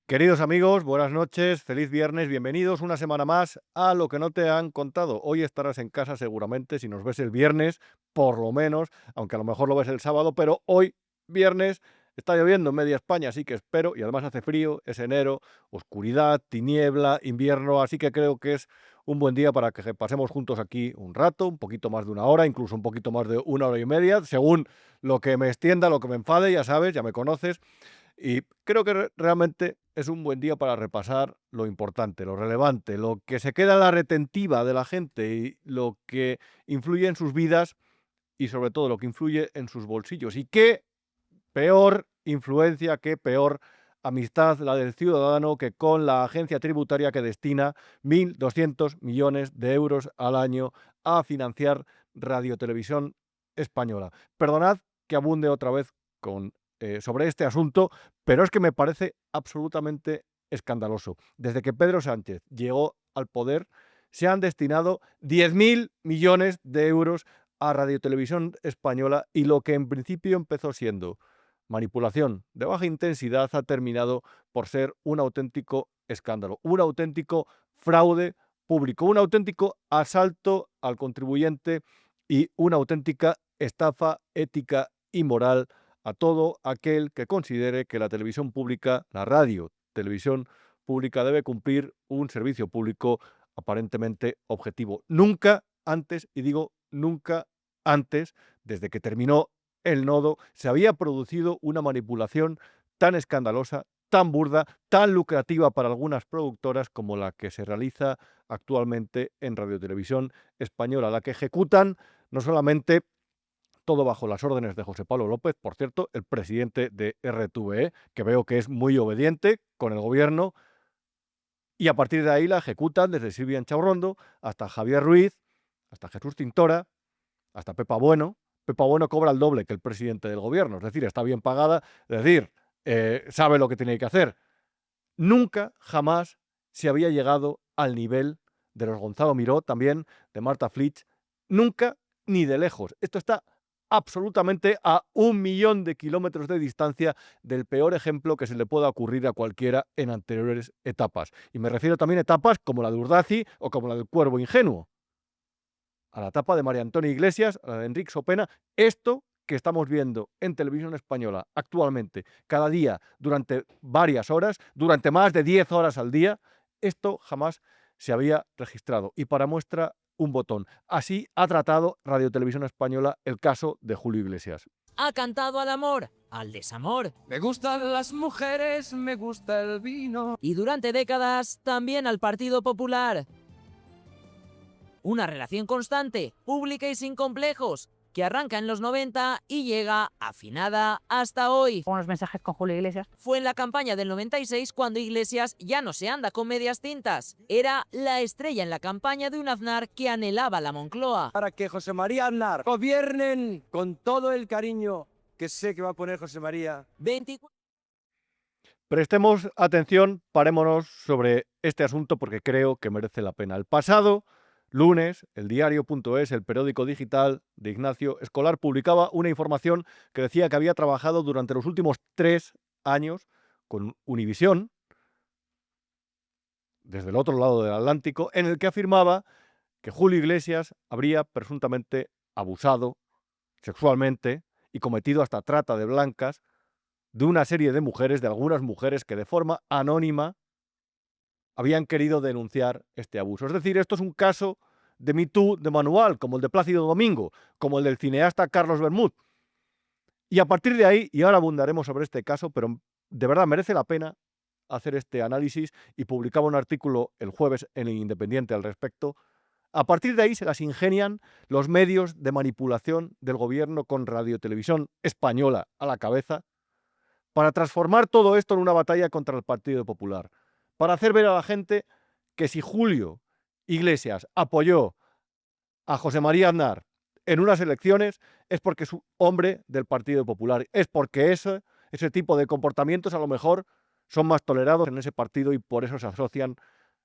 Queridos amigos, buenas noches, feliz viernes, bienvenidos una semana más a Lo que no te han contado. Hoy estarás en casa seguramente, si nos ves el viernes, por lo menos, aunque a lo mejor lo ves el sábado, pero hoy, viernes, está lloviendo en media España, así que espero, y además hace frío, es enero, oscuridad, tiniebla, invierno, así que creo que es un buen día para que pasemos juntos aquí un rato, un poquito más de una hora, incluso un poquito más de una hora y media, según lo que me extienda, lo que me enfade, ya sabes, ya me conoces. Y creo que realmente es un buen día para repasar lo importante, lo relevante, lo que se queda en la retentiva de la gente y lo que influye en sus vidas y sobre todo lo que influye en sus bolsillos. Y qué peor influencia, qué peor amistad la del ciudadano que con la agencia tributaria que destina 1.200 millones de euros al año a financiar Radiotelevisión Española. Perdonad que abunde otra vez sobre este asunto, pero es que me parece absolutamente escandaloso. Desde que Pedro Sánchez llegó al poder, se han destinado 10.000 millones de euros a Radiotelevisión Española y lo que en principio empezó siendo manipulación de baja intensidad ha terminado por ser un auténtico escándalo, un auténtico fraude público, un auténtico asalto al contribuyente y una auténtica estafa ética y moral a todo aquel que considere que la televisión pública, la radio, televisión pública debe cumplir un servicio público aparentemente objetivo. Nunca antes, y digo nunca antes, desde que terminó el nodo, se había producido una manipulación tan escandalosa, tan burda, tan lucrativa para algunas productoras como la que se realiza actualmente en Radiotelevisión Española, la que ejecutan no solamente todo bajo las órdenes de José Pablo López, por cierto, el presidente de RTVE, que veo que es muy obediente con el gobierno, y a partir de ahí la ejecutan desde Silvia Enchaurrondo hasta Javier Ruiz, hasta Jesús Tintora, hasta Pepa Bueno. Pepa Bueno cobra el doble que el presidente del gobierno, es decir, está bien pagada, es decir, sabe lo que tiene que hacer. Nunca, jamás se había llegado al nivel de los Gonzalo Miró, también de Marta Flitsch, nunca ni de lejos. Esto está absolutamente a 1.000.000 de kilómetros de distancia del peor ejemplo que se le pueda ocurrir a cualquiera en anteriores etapas. Y me refiero también a etapas como la de Urdaci o como la del Cuervo Ingenuo, a la etapa de María Antonia Iglesias, a la de Enrique Sopena. Esto que estamos viendo en televisión española actualmente, cada día, durante varias horas, durante más de 10 horas al día, esto jamás se había registrado. Y para muestra, un botón. Así ha tratado Radiotelevisión Española el caso de Julio Iglesias. Ha cantado al amor, al desamor. Me gustan las mujeres, me gusta el vino. Y durante décadas también al Partido Popular. Una relación constante, pública y sin complejos, que arranca en los 90 y llega afinada hasta hoy. Unos mensajes con Julio Iglesias. Fue en la campaña del 96 cuando Iglesias ya no se anda con medias tintas. Era la estrella en la campaña de un Aznar que anhelaba la Moncloa. Para que José María Aznar gobiernen con todo el cariño que sé que va a poner José María. 24 Prestemos atención, parémonos sobre este asunto porque creo que merece la pena. El pasado lunes, el diario.es, el periódico digital de Ignacio Escolar, publicaba una información que decía que había trabajado durante los últimos 3 años con Univisión, desde el otro lado del Atlántico, en el que afirmaba que Julio Iglesias habría presuntamente abusado sexualmente y cometido hasta trata de blancas de una serie de mujeres, de algunas mujeres que de forma anónima habían querido denunciar este abuso. Es decir, esto es un caso de Me Too de manual, como el de Plácido Domingo, como el del cineasta Carlos Bermúdez. Y a partir de ahí, y ahora abundaremos sobre este caso, pero de verdad merece la pena hacer este análisis, y publicaba un artículo el jueves en El Independiente al respecto. A partir de ahí se las ingenian los medios de manipulación del gobierno con Radiotelevisión Española a la cabeza para transformar todo esto en una batalla contra el Partido Popular, para hacer ver a la gente que si Julio Iglesias apoyó a José María Aznar en unas elecciones es porque es un hombre del Partido Popular, es porque ese tipo de comportamientos a lo mejor son más tolerados en ese partido y por eso se asocian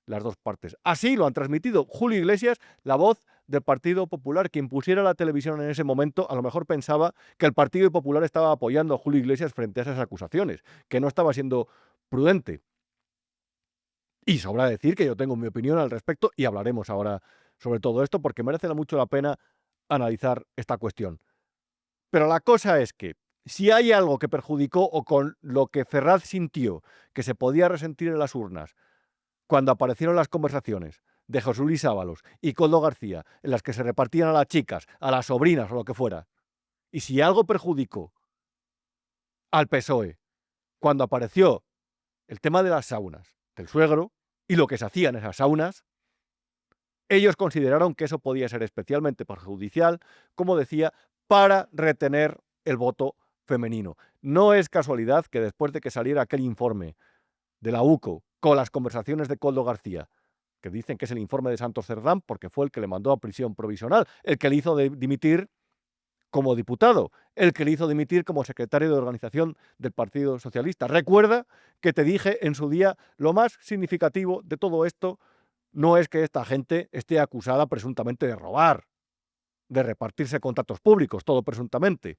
las dos partes. Así lo han transmitido Julio Iglesias, la voz del Partido Popular. Quien pusiera la televisión en ese momento a lo mejor pensaba que el Partido Popular estaba apoyando a Julio Iglesias frente a esas acusaciones, que no estaba siendo prudente. Y sobra decir que yo tengo mi opinión al respecto y hablaremos ahora sobre todo esto porque merece mucho la pena analizar esta cuestión. Pero la cosa es que si hay algo que perjudicó o con lo que Ferraz sintió que se podía resentir en las urnas cuando aparecieron las conversaciones de José Luis Ábalos y Koldo García, en las que se repartían a las chicas, a las sobrinas o lo que fuera, y si algo perjudicó al PSOE cuando apareció el tema de las saunas del suegro y lo que se hacía en esas saunas, ellos consideraron que eso podía ser especialmente perjudicial, como decía, para retener el voto femenino. No es casualidad que después de que saliera aquel informe de la UCO con las conversaciones de Koldo García, que dicen que es el informe de Santos Cerdán porque fue el que le mandó a prisión provisional, el que le hizo dimitir como diputado, el que le hizo dimitir como secretario de organización del Partido Socialista. Recuerda que te dije en su día, lo más significativo de todo esto no es que esta gente esté acusada presuntamente de robar, de repartirse contratos públicos, todo presuntamente.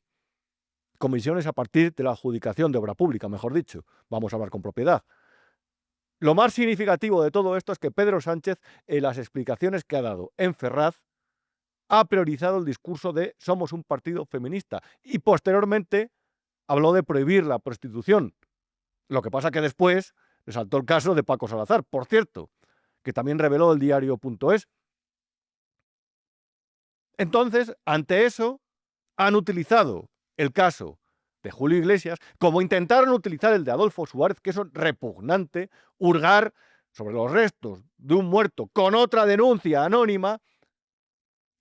Comisiones a partir de la adjudicación de obra pública, mejor dicho. Vamos a hablar con propiedad. Lo más significativo de todo esto es que Pedro Sánchez, en las explicaciones que ha dado en Ferraz, ha priorizado el discurso de somos un partido feminista y posteriormente habló de prohibir la prostitución. Lo que pasa que después le saltó el caso de Paco Salazar, por cierto, que también reveló el diario.es. Entonces, ante eso, han utilizado el caso de Julio Iglesias como intentaron utilizar el de Adolfo Suárez, que es repugnante, hurgar sobre los restos de un muerto con otra denuncia anónima,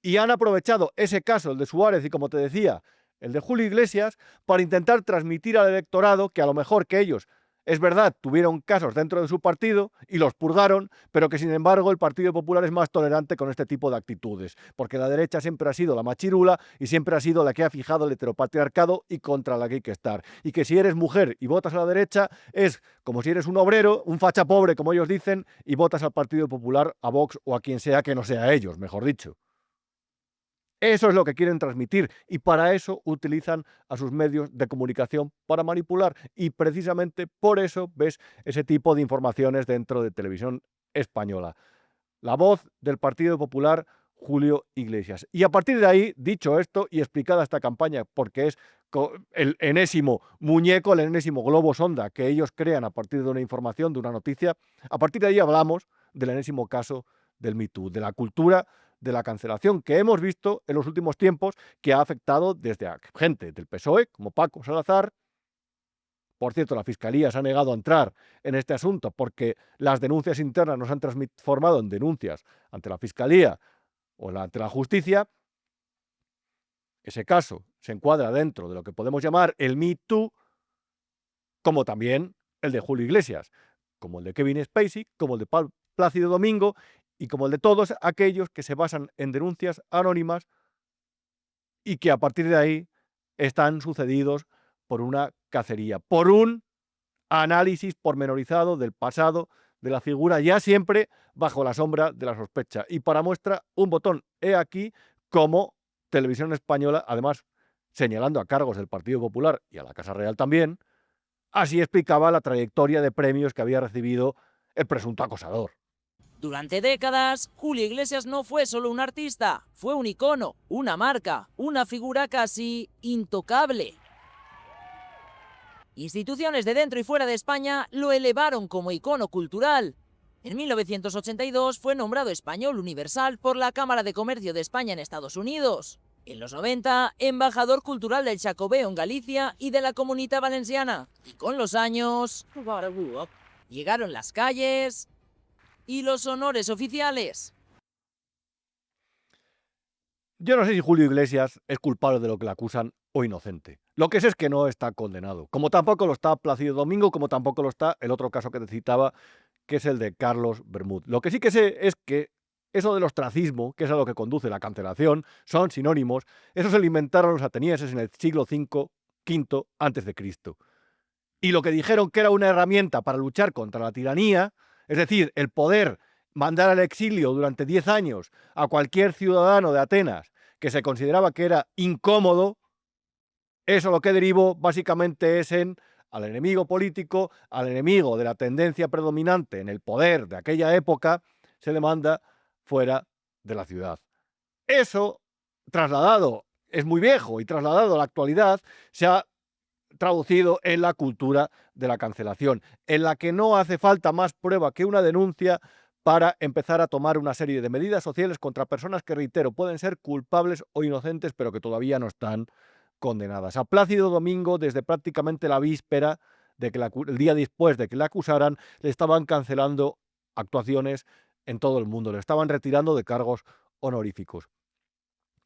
y han aprovechado ese caso, el de Suárez y, como te decía, el de Julio Iglesias, para intentar transmitir al electorado que a lo mejor que ellos, es verdad, tuvieron casos dentro de su partido y los purgaron, pero que sin embargo el Partido Popular es más tolerante con este tipo de actitudes, porque la derecha siempre ha sido la machirula y siempre ha sido la que ha fijado el heteropatriarcado y contra la que hay que estar. Y que si eres mujer y votas a la derecha es como si eres un obrero, un facha pobre, como ellos dicen, y votas al Partido Popular, a Vox o a quien sea que no sea ellos, mejor dicho. Eso es lo que quieren transmitir y para eso utilizan a sus medios de comunicación para manipular y precisamente por eso ves ese tipo de informaciones dentro de Televisión Española. La voz del Partido Popular, Julio Iglesias. Y a partir de ahí, dicho esto y explicada esta campaña, porque es el enésimo muñeco, el enésimo globo sonda que ellos crean a partir de una información, de una noticia, a partir de ahí hablamos del enésimo caso del Me Too, de la cultura de la cancelación que hemos visto en los últimos tiempos, que ha afectado desde a gente del PSOE, como Paco Salazar. Por cierto, la Fiscalía se ha negado a entrar en este asunto porque las denuncias internas no se han transformado en denuncias ante la Fiscalía o ante la Justicia. Ese caso se encuadra dentro de lo que podemos llamar el Me Too, como también el de Julio Iglesias, como el de Kevin Spacey, como el de Plácido Domingo y como el de todos aquellos que se basan en denuncias anónimas y que a partir de ahí están sucedidos por una cacería, por un análisis pormenorizado del pasado de la figura, ya siempre bajo la sombra de la sospecha. Y para muestra, un botón. He aquí cómo Televisión Española, además señalando a cargos del Partido Popular y a la Casa Real también, así explicaba la trayectoria de premios que había recibido el presunto acosador. Durante décadas, Julio Iglesias no fue solo un artista, fue un icono, una marca, una figura casi intocable. Instituciones de dentro y fuera de España lo elevaron como icono cultural. En 1982 fue nombrado Español Universal por la Cámara de Comercio de España en Estados Unidos. En los 90, embajador cultural del Xacobeo en Galicia y de la Comunitat Valenciana. Y con los años, llegaron las calles y los honores oficiales. Yo no sé si Julio Iglesias es culpable de lo que le acusan o inocente. Lo que sé es que no está condenado. Como tampoco lo está Plácido Domingo, como tampoco lo está el otro caso que te citaba, que es el de Carlos Bermúdez. Lo que sí que sé es que eso del ostracismo, que es a lo que conduce la cancelación, son sinónimos. Eso se lo inventaron los atenienses en el siglo V antes de Cristo. Y lo que dijeron que era una herramienta para luchar contra la tiranía, es decir, el poder mandar al exilio durante 10 años a cualquier ciudadano de Atenas que se consideraba que era incómodo, eso lo que derivó básicamente es en al enemigo político, al enemigo de la tendencia predominante en el poder de aquella época, se le manda fuera de la ciudad. Eso, trasladado, es muy viejo, y trasladado a la actualidad, se ha traducido en la cultura de la cancelación, en la que no hace falta más prueba que una denuncia para empezar a tomar una serie de medidas sociales contra personas que, reitero, pueden ser culpables o inocentes, pero que todavía no están condenadas. A Plácido Domingo, desde prácticamente la víspera, de que el día después de que le acusaran, le estaban cancelando actuaciones en todo el mundo, le estaban retirando de cargos honoríficos.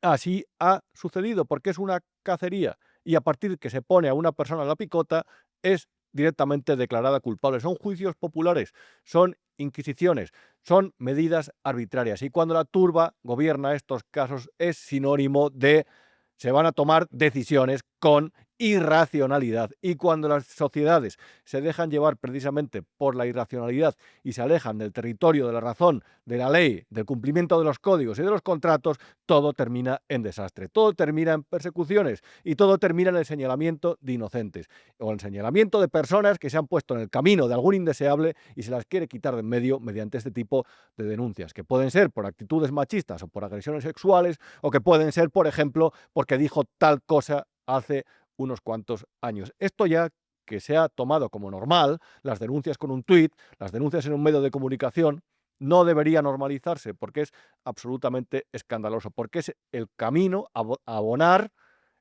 Así ha sucedido, porque es una cacería, y a partir de que se pone a una persona a la picota, es directamente declarada culpable. Son juicios populares, son inquisiciones, son medidas arbitrarias. Y cuando la turba gobierna estos casos, es sinónimo de se van a tomar decisiones con irracionalidad. Y cuando las sociedades se dejan llevar precisamente por la irracionalidad y se alejan del territorio de la razón, de la ley, del cumplimiento de los códigos y de los contratos, todo termina en desastre, todo termina en persecuciones y todo termina en el señalamiento de inocentes o el señalamiento de personas que se han puesto en el camino de algún indeseable y se las quiere quitar de en medio mediante este tipo de denuncias, que pueden ser por actitudes machistas o por agresiones sexuales, o que pueden ser, por ejemplo, porque dijo tal cosa hace unos cuantos años. Esto ya que se ha tomado como normal, las denuncias con un tuit, las denuncias en un medio de comunicación, no debería normalizarse, porque es absolutamente escandaloso, porque es el camino a abonar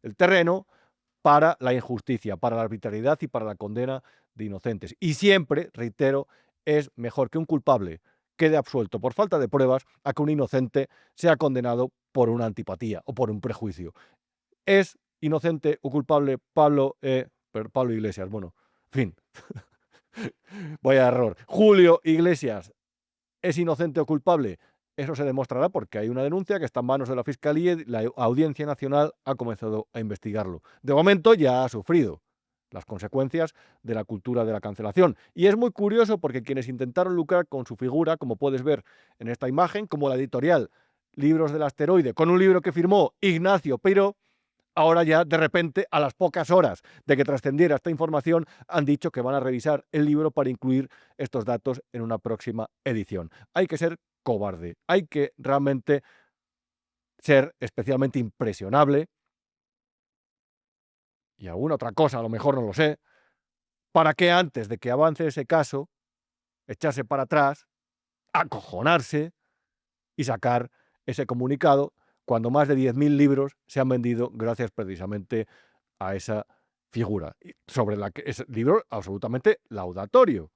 el terreno para la injusticia, para la arbitrariedad y para la condena de inocentes. Y siempre, reitero, es mejor que un culpable quede absuelto por falta de pruebas a que un inocente sea condenado por una antipatía o por un prejuicio. ¿Es inocente o culpable Pablo Iglesias? Bueno, en fin, vaya error. Julio Iglesias, ¿es inocente o culpable? Eso se demostrará porque hay una denuncia que está en manos de la Fiscalía y la Audiencia Nacional ha comenzado a investigarlo. De momento ya ha sufrido las consecuencias de la cultura de la cancelación. Y es muy curioso porque quienes intentaron lucrar con su figura, como puedes ver en esta imagen, como la editorial Libros del Asteroide, con un libro que firmó Ignacio Peiró, ahora ya de repente, a las pocas horas de que trascendiera esta información, han dicho que van a revisar el libro para incluir estos datos en una próxima edición. Hay que ser cobarde, hay que realmente ser especialmente impresionable, y alguna otra cosa, a lo mejor no lo sé, para que antes de que avance ese caso, echarse para atrás, acojonarse y sacar ese comunicado cuando más de 10.000 libros se han vendido gracias precisamente a esa figura, sobre la que es libro absolutamente laudatorio.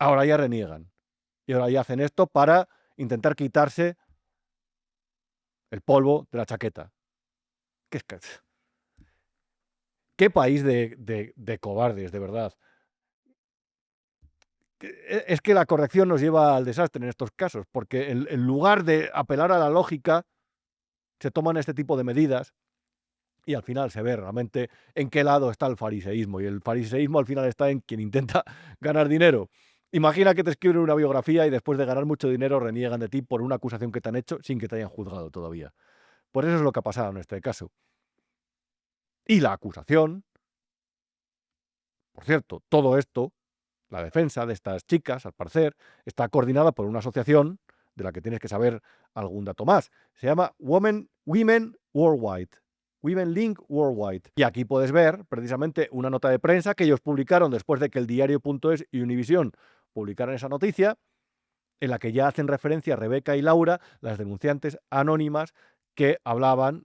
Ahora ya reniegan y ahora ya hacen esto para intentar quitarse el polvo de la chaqueta. ¿Qué país de cobardes, de verdad? Es que la corrección nos lleva al desastre en estos casos, porque en lugar de apelar a la lógica, se toman este tipo de medidas y al final se ve realmente en qué lado está el fariseísmo. Y el fariseísmo al final está en quien intenta ganar dinero. Imagina que te escriben una biografía y después de ganar mucho dinero reniegan de ti por una acusación que te han hecho sin que te hayan juzgado todavía. Por eso es lo que ha pasado en este caso. Y la acusación, por cierto, todo esto, la defensa de estas chicas, al parecer, está coordinada por una asociación de la que tienes que saber algún dato más. Se llama Women Worldwide. Women Link Worldwide. Y aquí puedes ver precisamente una nota de prensa que ellos publicaron después de que el diario.es y Univisión publicaran esa noticia, en la que ya hacen referencia a Rebeca y Laura, las denunciantes anónimas que hablaban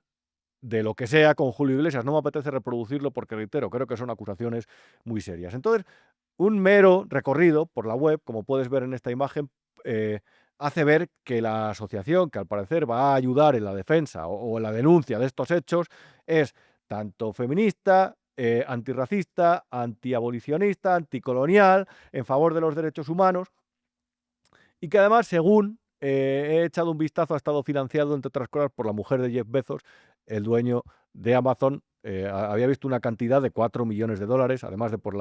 de lo que sea con Julio Iglesias. No me apetece reproducirlo porque, reitero, creo que son acusaciones muy serias. Entonces, un mero recorrido por la web, como puedes ver en esta imagen, hace ver que la asociación, que al parecer va a ayudar en la defensa o en la denuncia de estos hechos, es tanto feminista, antirracista, antiabolicionista, anticolonial, en favor de los derechos humanos, y que además, según he echado un vistazo, ha estado financiado, entre otras cosas, por la mujer de Jeff Bezos, el dueño de Amazon. Había visto una cantidad de $4 millones, además de por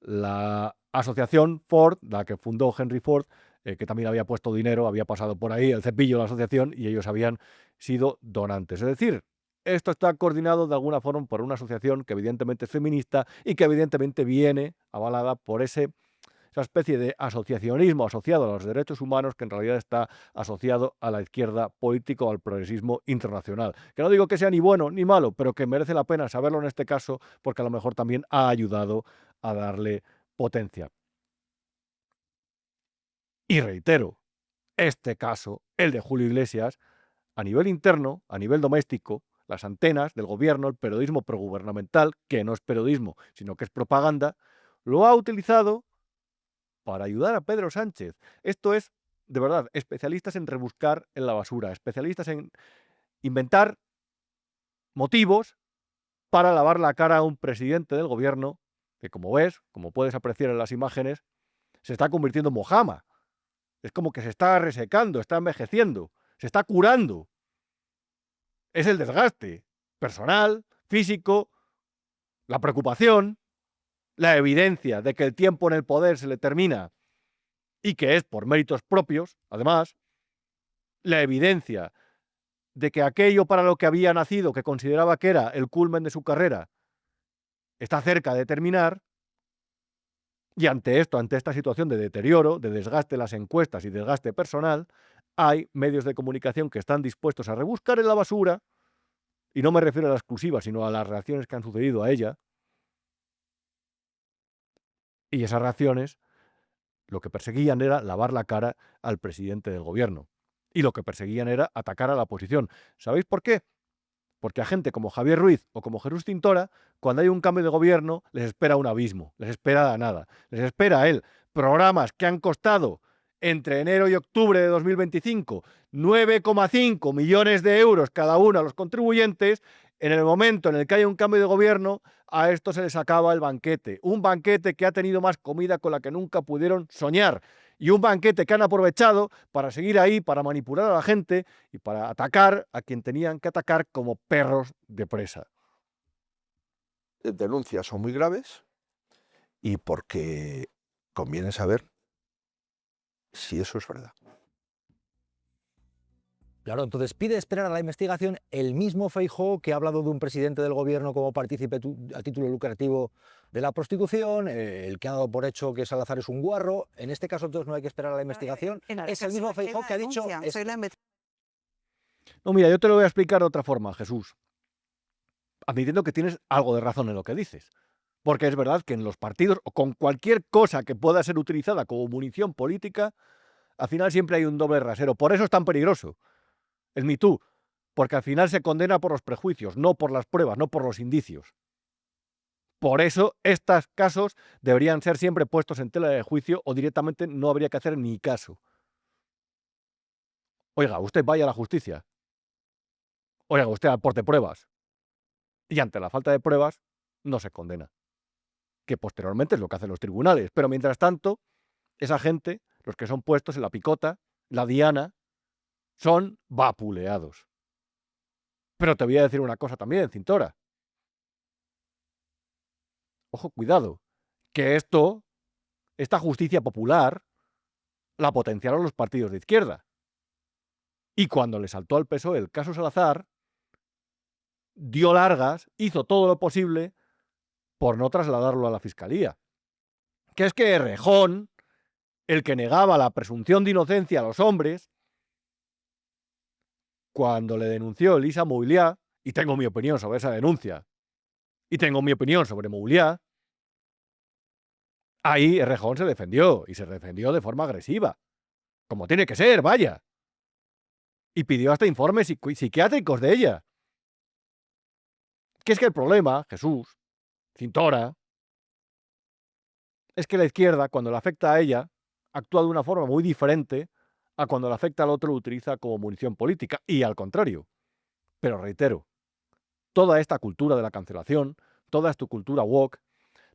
la asociación Ford, la que fundó Henry Ford, que también había puesto dinero, había pasado por ahí el cepillo de la asociación y ellos habían sido donantes. Es decir, esto está coordinado de alguna forma por una asociación que evidentemente es feminista y que evidentemente viene avalada por esa especie de asociacionismo asociado a los derechos humanos que en realidad está asociado a la izquierda política o al progresismo internacional. Que no digo que sea ni bueno ni malo, pero que merece la pena saberlo en este caso porque a lo mejor también ha ayudado a darle potencia. Y reitero, este caso, el de Julio Iglesias, a nivel interno, a nivel doméstico, las antenas del gobierno, el periodismo progubernamental, que no es periodismo, sino que es propaganda, lo ha utilizado para ayudar a Pedro Sánchez. Esto es, de verdad, especialistas en rebuscar en la basura, especialistas en inventar motivos para lavar la cara a un presidente del gobierno que, como ves, como puedes apreciar en las imágenes, se está convirtiendo en mojama. Es como que se está resecando, está envejeciendo, se está curando. Es el desgaste personal, físico, la preocupación, la evidencia de que el tiempo en el poder se le termina y que es por méritos propios, además, la evidencia de que aquello para lo que había nacido, que consideraba que era el culmen de su carrera, está cerca de terminar, y ante esto, ante esta situación de deterioro, de desgaste de las encuestas y desgaste personal, hay medios de comunicación que están dispuestos a rebuscar en la basura, y no me refiero a la exclusiva, sino a las reacciones que han sucedido a ella, y esas reacciones lo que perseguían era lavar la cara al presidente del gobierno. Y lo que perseguían era atacar a la oposición. ¿Sabéis por qué? Porque a gente como Javier Ruiz o como Jesús Tintora, cuando hay un cambio de gobierno, les espera un abismo, les espera nada. Les espera a él programas que han costado entre enero y octubre de 2025 9,5 millones de euros cada uno a los contribuyentes. En el momento en el que hay un cambio de gobierno, a esto se les acaba el banquete. Un banquete que ha tenido más comida con la que nunca pudieron soñar. Y un banquete que han aprovechado para seguir ahí, para manipular a la gente y para atacar a quien tenían que atacar como perros de presa. Denuncias son muy graves y porque conviene saber si eso es verdad. Claro, entonces pide esperar a la investigación el mismo Feijóo que ha hablado de un presidente del gobierno como partícipe a título lucrativo de la prostitución, el que ha dado por hecho que Salazar es un guarro. En este caso entonces no hay que esperar a la investigación. Es el mismo Feijóo que ha dicho... No, mira, yo te lo voy a explicar de otra forma, Jesús. Admitiendo que tienes algo de razón en lo que dices. Porque es verdad que en los partidos, o con cualquier cosa que pueda ser utilizada como munición política, al final siempre hay un doble rasero. Por eso es tan peligroso el Me Too, porque al final se condena por los prejuicios, no por las pruebas, no por los indicios. Por eso estos casos deberían ser siempre puestos en tela de juicio o directamente no habría que hacer ni caso. Oiga, usted vaya a la justicia. Oiga, usted aporte pruebas. Y ante la falta de pruebas, no se condena. Que posteriormente es lo que hacen los tribunales. Pero mientras tanto, esa gente, los que son puestos en la picota, la diana, son vapuleados. Pero te voy a decir una cosa también, Cintora. Ojo, cuidado, que esta justicia popular, la potenciaron los partidos de izquierda. Y cuando le saltó al PSOE el caso Salazar, dio largas, hizo todo lo posible por no trasladarlo a la fiscalía. Que es que Errejón, el que negaba la presunción de inocencia a los hombres, cuando le denunció Elisa Mouliá, y tengo mi opinión sobre esa denuncia, y tengo mi opinión sobre Mouliá, ahí Errejón se defendió, y se defendió de forma agresiva. Como tiene que ser, vaya. Y pidió hasta informes psiquiátricos de ella. Que es que el problema, Jesús, Cintora, es que la izquierda, cuando le afecta a ella, actúa de una forma muy diferente a cuando le afecta al otro, lo utiliza como munición política, y al contrario. Pero reitero, toda esta cultura de la cancelación, toda esta cultura woke,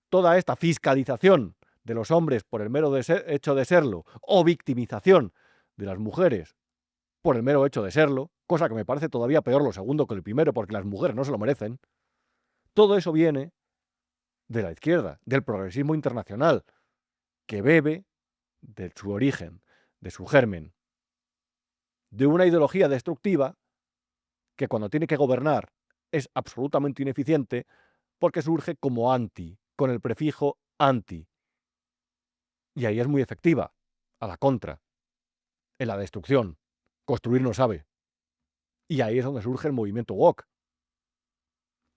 toda esta fiscalización de los hombres por el mero hecho de serlo, o victimización de las mujeres por el mero hecho de serlo, cosa que me parece todavía peor lo segundo que el primero, porque las mujeres no se lo merecen, todo eso viene de la izquierda, del progresismo internacional, que bebe de su origen, de su germen, de una ideología destructiva que cuando tiene que gobernar es absolutamente ineficiente porque surge como anti, con el prefijo anti. Y ahí es muy efectiva, a la contra, en la destrucción. Construir no sabe. Y ahí es donde surge el movimiento woke.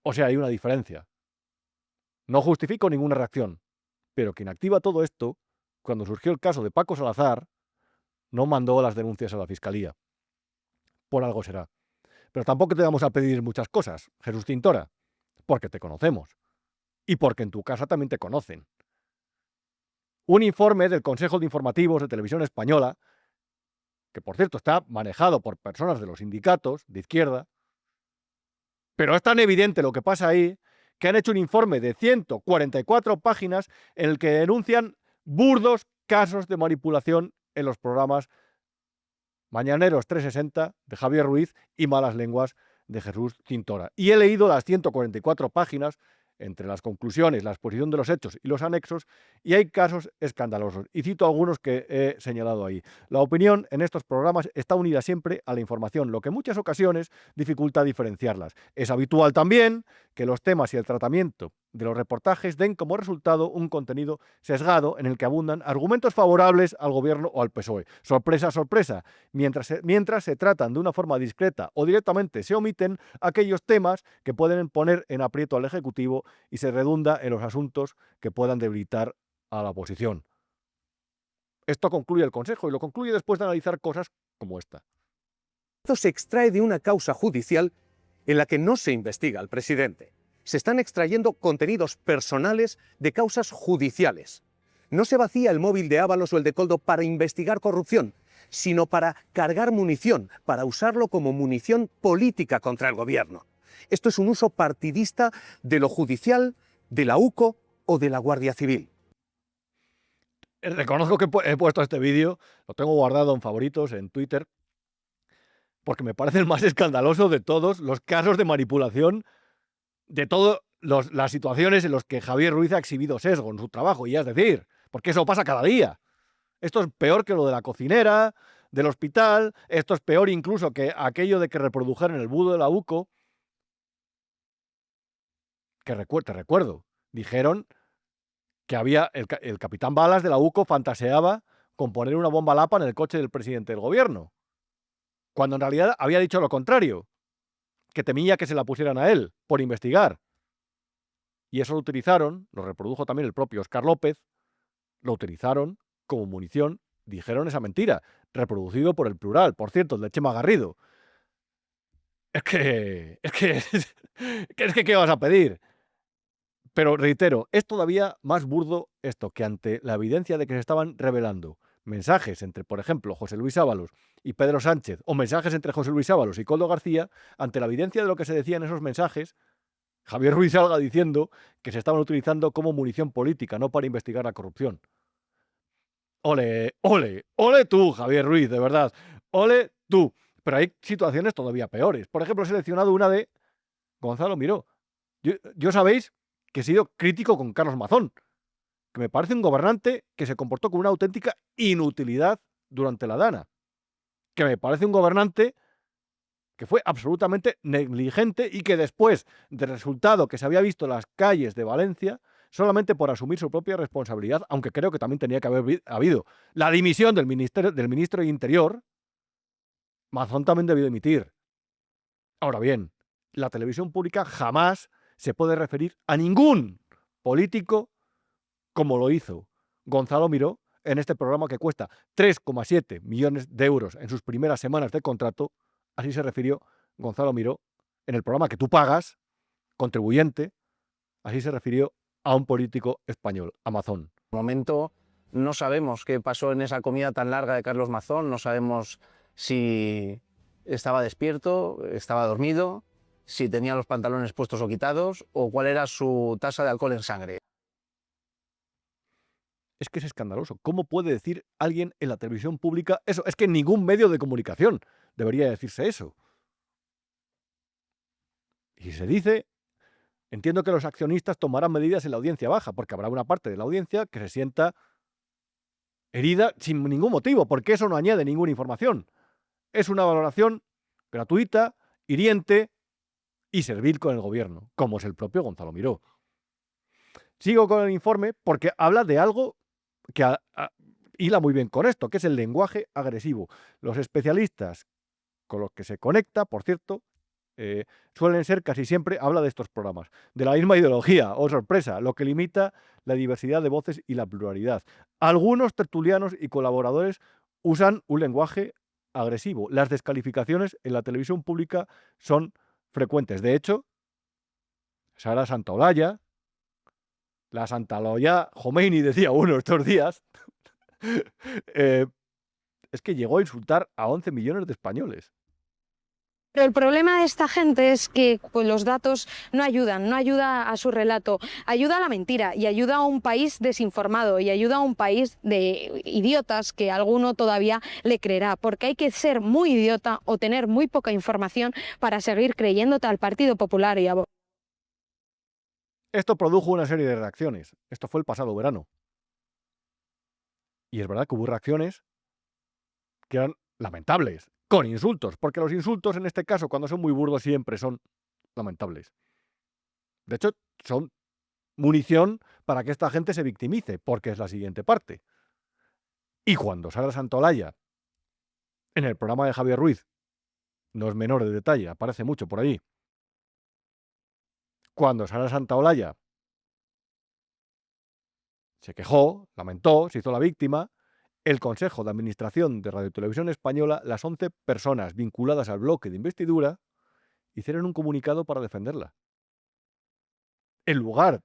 O sea, hay una diferencia. No justifico ninguna reacción, pero quien activa todo esto, cuando surgió el caso de Paco Salazar, no mandó las denuncias a la Fiscalía. Por algo será. Pero tampoco te vamos a pedir muchas cosas, Jesús Cintora, porque te conocemos. Y porque en tu casa también te conocen. Un informe del Consejo de Informativos de Televisión Española, que por cierto está manejado por personas de los sindicatos de izquierda, pero es tan evidente lo que pasa ahí que han hecho un informe de 144 páginas en el que denuncian burdos casos de manipulación en los programas Mañaneros 360 de Javier Ruiz y Malas Lenguas de Jesús Cintora. Y he leído las 144 páginas entre las conclusiones, la exposición de los hechos y los anexos, y hay casos escandalosos. Y cito algunos que he señalado ahí. La opinión en estos programas está unida siempre a la información, lo que en muchas ocasiones dificulta diferenciarlas. Es habitual también que los temas y el tratamiento de los reportajes den como resultado un contenido sesgado en el que abundan argumentos favorables al gobierno o al PSOE. Sorpresa, sorpresa. Mientras se tratan de una forma discreta o directamente se omiten aquellos temas que pueden poner en aprieto al Ejecutivo y se redunda en los asuntos que puedan debilitar a la oposición. Esto concluye el Consejo y lo concluye después de analizar cosas como esta. Esto se extrae de una causa judicial en la que no se investiga al presidente. Se están extrayendo contenidos personales de causas judiciales. No se vacía el móvil de Ábalos o el de Koldo para investigar corrupción, sino para cargar munición, para usarlo como munición política contra el gobierno. Esto es un uso partidista de lo judicial, de la UCO o de la Guardia Civil. Reconozco que he puesto este vídeo, lo tengo guardado en favoritos en Twitter, porque me parece el más escandaloso de todos los casos de manipulación, de todas las situaciones en las que Javier Ruiz ha exhibido sesgo en su trabajo, y es decir, porque eso pasa cada día. Esto es peor que lo de la cocinera, del hospital, esto es peor incluso que aquello de que reprodujeron el bulo de la UCO, que te recuerdo, dijeron que había el capitán Balas de la UCO fantaseaba con poner una bomba lapa en el coche del presidente del gobierno, cuando en realidad había dicho lo contrario, que temía que se la pusieran a él por investigar. Y eso lo utilizaron, lo reprodujo también el propio Óscar López, lo utilizaron como munición, dijeron esa mentira, reproducido por el Plural, por cierto, el de Chema Garrido. Es que, ¿qué vas a pedir? Pero reitero, es todavía más burdo esto, que ante la evidencia de que se estaban revelando mensajes entre, por ejemplo, José Luis Ábalos y Pedro Sánchez, o mensajes entre José Luis Ábalos y Koldo García, ante la evidencia de lo que se decía en esos mensajes, Javier Ruiz salga diciendo que se estaban utilizando como munición política, no para investigar la corrupción. Ole, ole, ole tú, Javier Ruiz, de verdad. Ole tú. Pero hay situaciones todavía peores. Por ejemplo, he seleccionado una de Gonzalo Miró. Yo sabéis que he sido crítico con Carlos Mazón, que me parece un gobernante que se comportó con una auténtica inutilidad durante la Dana, que me parece un gobernante que fue absolutamente negligente y que después del resultado que se había visto en las calles de Valencia, solamente por asumir su propia responsabilidad, aunque creo que también tenía que haber habido la dimisión del ministro de Interior, Mazón también debió dimitir. Ahora bien, la televisión pública jamás se puede referir a ningún político como lo hizo Gonzalo Miró en este programa que cuesta 3,7 millones de euros en sus primeras semanas de contrato. Así se refirió Gonzalo Miró en el programa que tú pagas, contribuyente, así se refirió a un político español, a Mazón. De momento no sabemos qué pasó en esa comida tan larga de Carlos Mazón, no sabemos si estaba despierto, estaba dormido, si tenía los pantalones puestos o quitados, o cuál era su tasa de alcohol en sangre. Es que es escandaloso. ¿Cómo puede decir alguien en la televisión pública eso? Es que en ningún medio de comunicación debería decirse eso. Y si se dice, entiendo que los accionistas tomarán medidas en la audiencia baja, porque habrá una parte de la audiencia que se sienta herida sin ningún motivo, porque eso no añade ninguna información. Es una valoración gratuita, hiriente y servil con el gobierno, como es el propio Gonzalo Miró. Sigo con el informe porque habla de algo que hila muy bien con esto, que es el lenguaje agresivo. Los especialistas con los que se conecta, por cierto, suelen ser casi siempre, habla de estos programas, de la misma ideología, oh sorpresa, lo que limita la diversidad de voces y la pluralidad. Algunos tertulianos y colaboradores usan un lenguaje agresivo. Las descalificaciones en la televisión pública son frecuentes. De hecho, Sara Santaolalla, la Santaloya Jomeini, decía uno estos días, es que llegó a insultar a 11 millones de españoles. Pero el problema de esta gente es que pues, los datos no ayudan, no ayuda a su relato, ayuda a la mentira y ayuda a un país desinformado y ayuda a un país de idiotas que alguno todavía le creerá, porque hay que ser muy idiota o tener muy poca información para seguir creyéndote al Partido Popular y a Vox. Esto produjo una serie de reacciones. Esto fue el pasado verano. Y es verdad que hubo reacciones que eran lamentables, con insultos, porque los insultos en este caso, cuando son muy burdos, siempre son lamentables. De hecho, son munición para que esta gente se victimice, porque es la siguiente parte. Y cuando Sara Santaolalla, en el programa de Javier Ruiz, no es menor de detalle, aparece mucho por allí, cuando Sara Santaolalla se quejó, lamentó, se hizo la víctima, el Consejo de Administración de Radio Televisión Española, las 11 personas vinculadas al bloque de investidura, hicieron un comunicado para defenderla. En lugar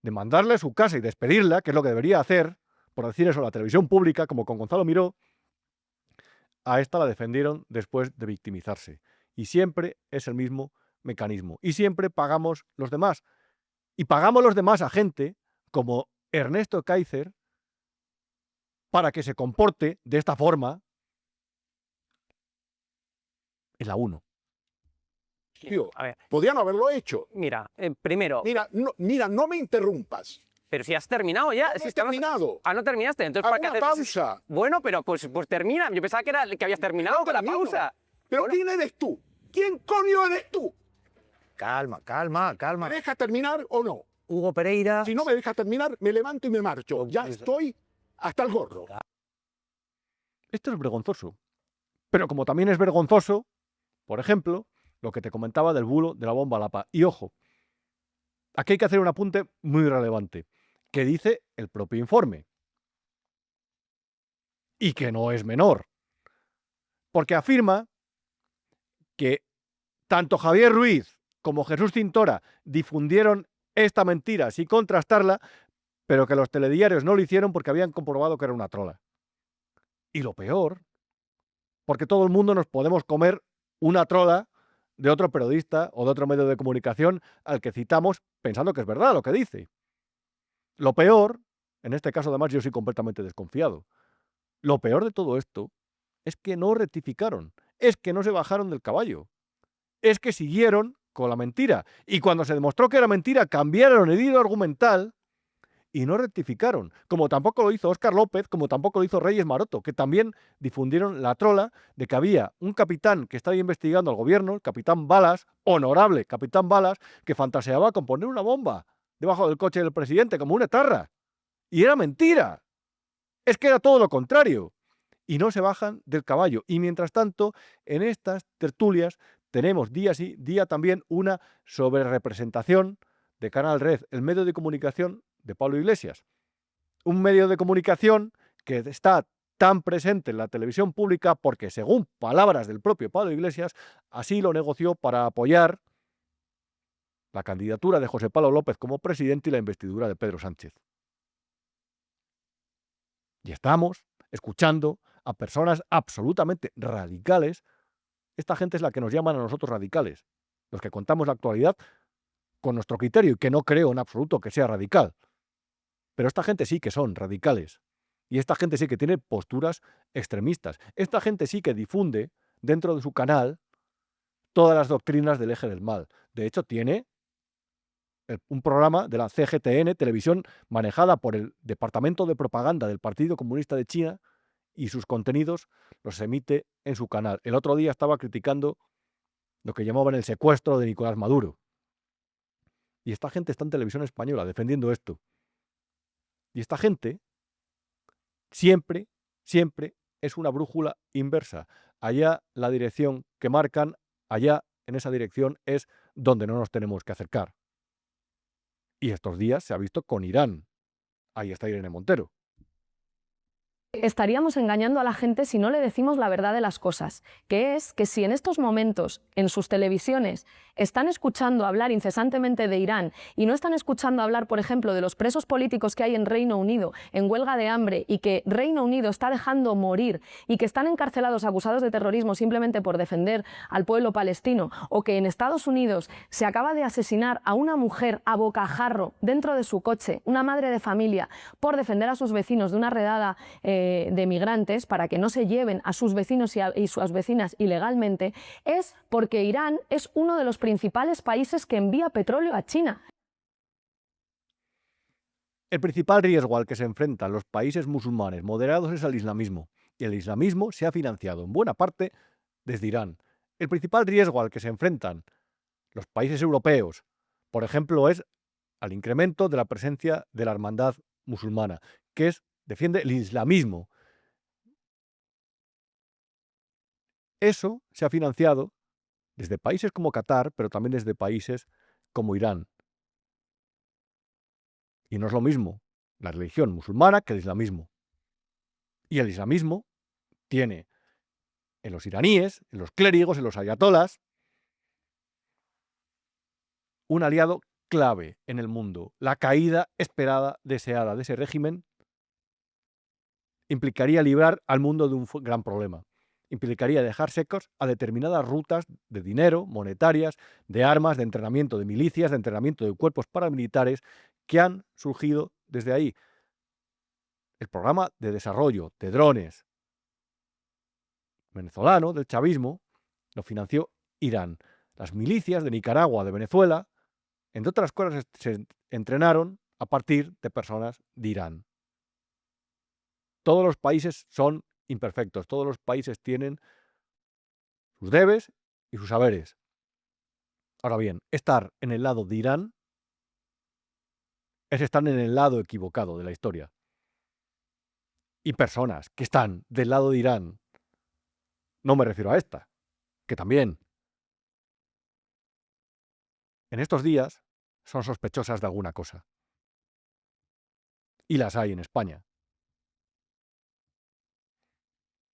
de mandarla a su casa y despedirla, que es lo que debería hacer, por decir eso, la televisión pública, como con Gonzalo Miró, a esta la defendieron después de victimizarse. Y siempre es el mismo mecanismo. Y siempre pagamos los demás. Y pagamos los demás a gente como Ernesto Kaiser para que se comporte de esta forma en la 1. Tío, A ver, podían haberlo hecho. mira, primero, Mira, no me interrumpas. pero si has terminado ya. No si he estamos- terminado. Ah, no terminaste, entonces Haz ¿para qué una haces? pausa. Bueno, pero pues termina. Yo pensaba que habías terminado con la termino. pausa. ¿Pero Bueno. quién eres tú? ¿Quién coño eres tú? Calma, calma, calma. ¿Me dejas terminar o no? Hugo Pereira. Si no me dejas terminar, me levanto y me marcho. Ya Eso. estoy hasta el gorro. Esto es vergonzoso. Pero como también es vergonzoso, por ejemplo, lo que te comentaba del bulo de la bomba Lapa. Y ojo, aquí hay que hacer un apunte muy relevante, que dice el propio informe. Y que no es menor. Porque afirma que tanto Javier Ruiz como Jesús Cintora difundieron esta mentira sin contrastarla, pero que los telediarios no lo hicieron porque habían comprobado que era una trola. Y lo peor, porque todo el mundo nos podemos comer una trola de otro periodista o de otro medio de comunicación al que citamos pensando que es verdad lo que dice. Lo peor, en este caso además yo soy completamente desconfiado, lo peor de todo esto es que no rectificaron, es que no se bajaron del caballo, es que siguieron con la mentira. Y cuando se demostró que era mentira, cambiaron el hilo argumental y no rectificaron, como tampoco lo hizo Óscar López, como tampoco lo hizo Reyes Maroto, que también difundieron la trola de que había un capitán que estaba investigando al gobierno, el capitán Balas, honorable capitán Balas, que fantaseaba con poner una bomba debajo del coche del presidente, como una etarra. Y era mentira. Es que era todo lo contrario. Y no se bajan del caballo. Y mientras tanto, en estas tertulias tenemos día sí, día también una sobrerepresentación de Canal Red, el medio de comunicación de Pablo Iglesias. Un medio de comunicación que está tan presente en la televisión pública porque, según palabras del propio Pablo Iglesias, así lo negoció para apoyar la candidatura de José Pablo López como presidente y la investidura de Pedro Sánchez. Y estamos escuchando a personas absolutamente radicales. Esta gente es la que nos llaman a nosotros radicales, los que contamos la actualidad con nuestro criterio y que no creo en absoluto que sea radical. Pero esta gente sí que son radicales. Y esta gente sí que tiene posturas extremistas. Esta gente sí que difunde dentro de su canal todas las doctrinas del eje del mal. De hecho, tiene un programa de la CGTN, televisión manejada por el Departamento de Propaganda del Partido Comunista de China, y sus contenidos los emite en su canal. El otro día estaba criticando lo que llamaban el secuestro de Nicolás Maduro. Y esta gente está en televisión española defendiendo esto. Y esta gente siempre, siempre es una brújula inversa. Allá la dirección que marcan, allá en esa dirección es donde no nos tenemos que acercar. Y estos días se ha visto con Irán. Ahí está Irene Montero. Estaríamos engañando a la gente si no le decimos la verdad de las cosas, que es que si en estos momentos en sus televisiones están escuchando hablar incesantemente de Irán y no están escuchando hablar, por ejemplo, de los presos políticos que hay en Reino Unido en huelga de hambre y que Reino Unido está dejando morir y que están encarcelados acusados de terrorismo simplemente por defender al pueblo palestino, o que en Estados Unidos se acaba de asesinar a una mujer a bocajarro dentro de su coche, una madre de familia, por defender a sus vecinos de una redada de migrantes para que no se lleven a sus vecinos y sus vecinas ilegalmente, es porque Irán es uno de los principales países que envía petróleo a China. El principal riesgo al que se enfrentan los países musulmanes moderados es al islamismo, y el islamismo se ha financiado en buena parte desde Irán. El principal riesgo al que se enfrentan los países europeos, por ejemplo, es al incremento de la presencia de la hermandad musulmana, que defiende el islamismo. Eso se ha financiado desde países como Qatar, pero también desde países como Irán. Y no es lo mismo la religión musulmana que el islamismo. Y el islamismo tiene en los iraníes, en los clérigos, en los ayatolás, un aliado clave en el mundo. La caída esperada, deseada de ese régimen implicaría librar al mundo de un gran problema. Implicaría dejar secos a determinadas rutas de dinero, monetarias, de armas, de entrenamiento de milicias, de entrenamiento de cuerpos paramilitares que han surgido desde ahí. El programa de desarrollo de drones venezolano, del chavismo, lo financió Irán. Las milicias de Nicaragua, de Venezuela, entre otras cosas, se entrenaron a partir de personas de Irán. Todos los países son imperfectos, todos los países tienen sus debes y sus saberes. Ahora bien, estar en el lado de Irán es estar en el lado equivocado de la historia. Y personas que están del lado de Irán, no me refiero a esta, que también, en estos días son sospechosas de alguna cosa. Y las hay en España.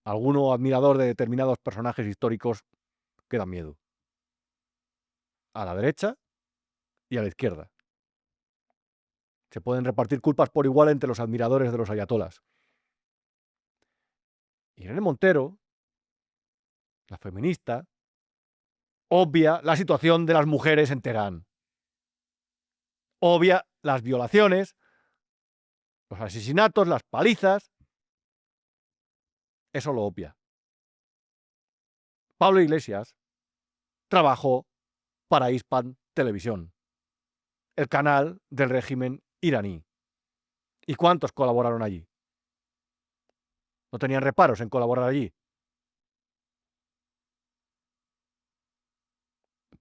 Alguno admirador de determinados personajes históricos que dan miedo. A la derecha y a la izquierda. Se pueden repartir culpas por igual entre los admiradores de los ayatolás. Irene Montero, la feminista, obvia la situación de las mujeres en Teherán. Obvia las violaciones, los asesinatos, las palizas. Eso lo obvia. Pablo Iglesias trabajó para Hispan Televisión, el canal del régimen iraní. ¿Y cuántos colaboraron allí? ¿No tenían reparos en colaborar allí?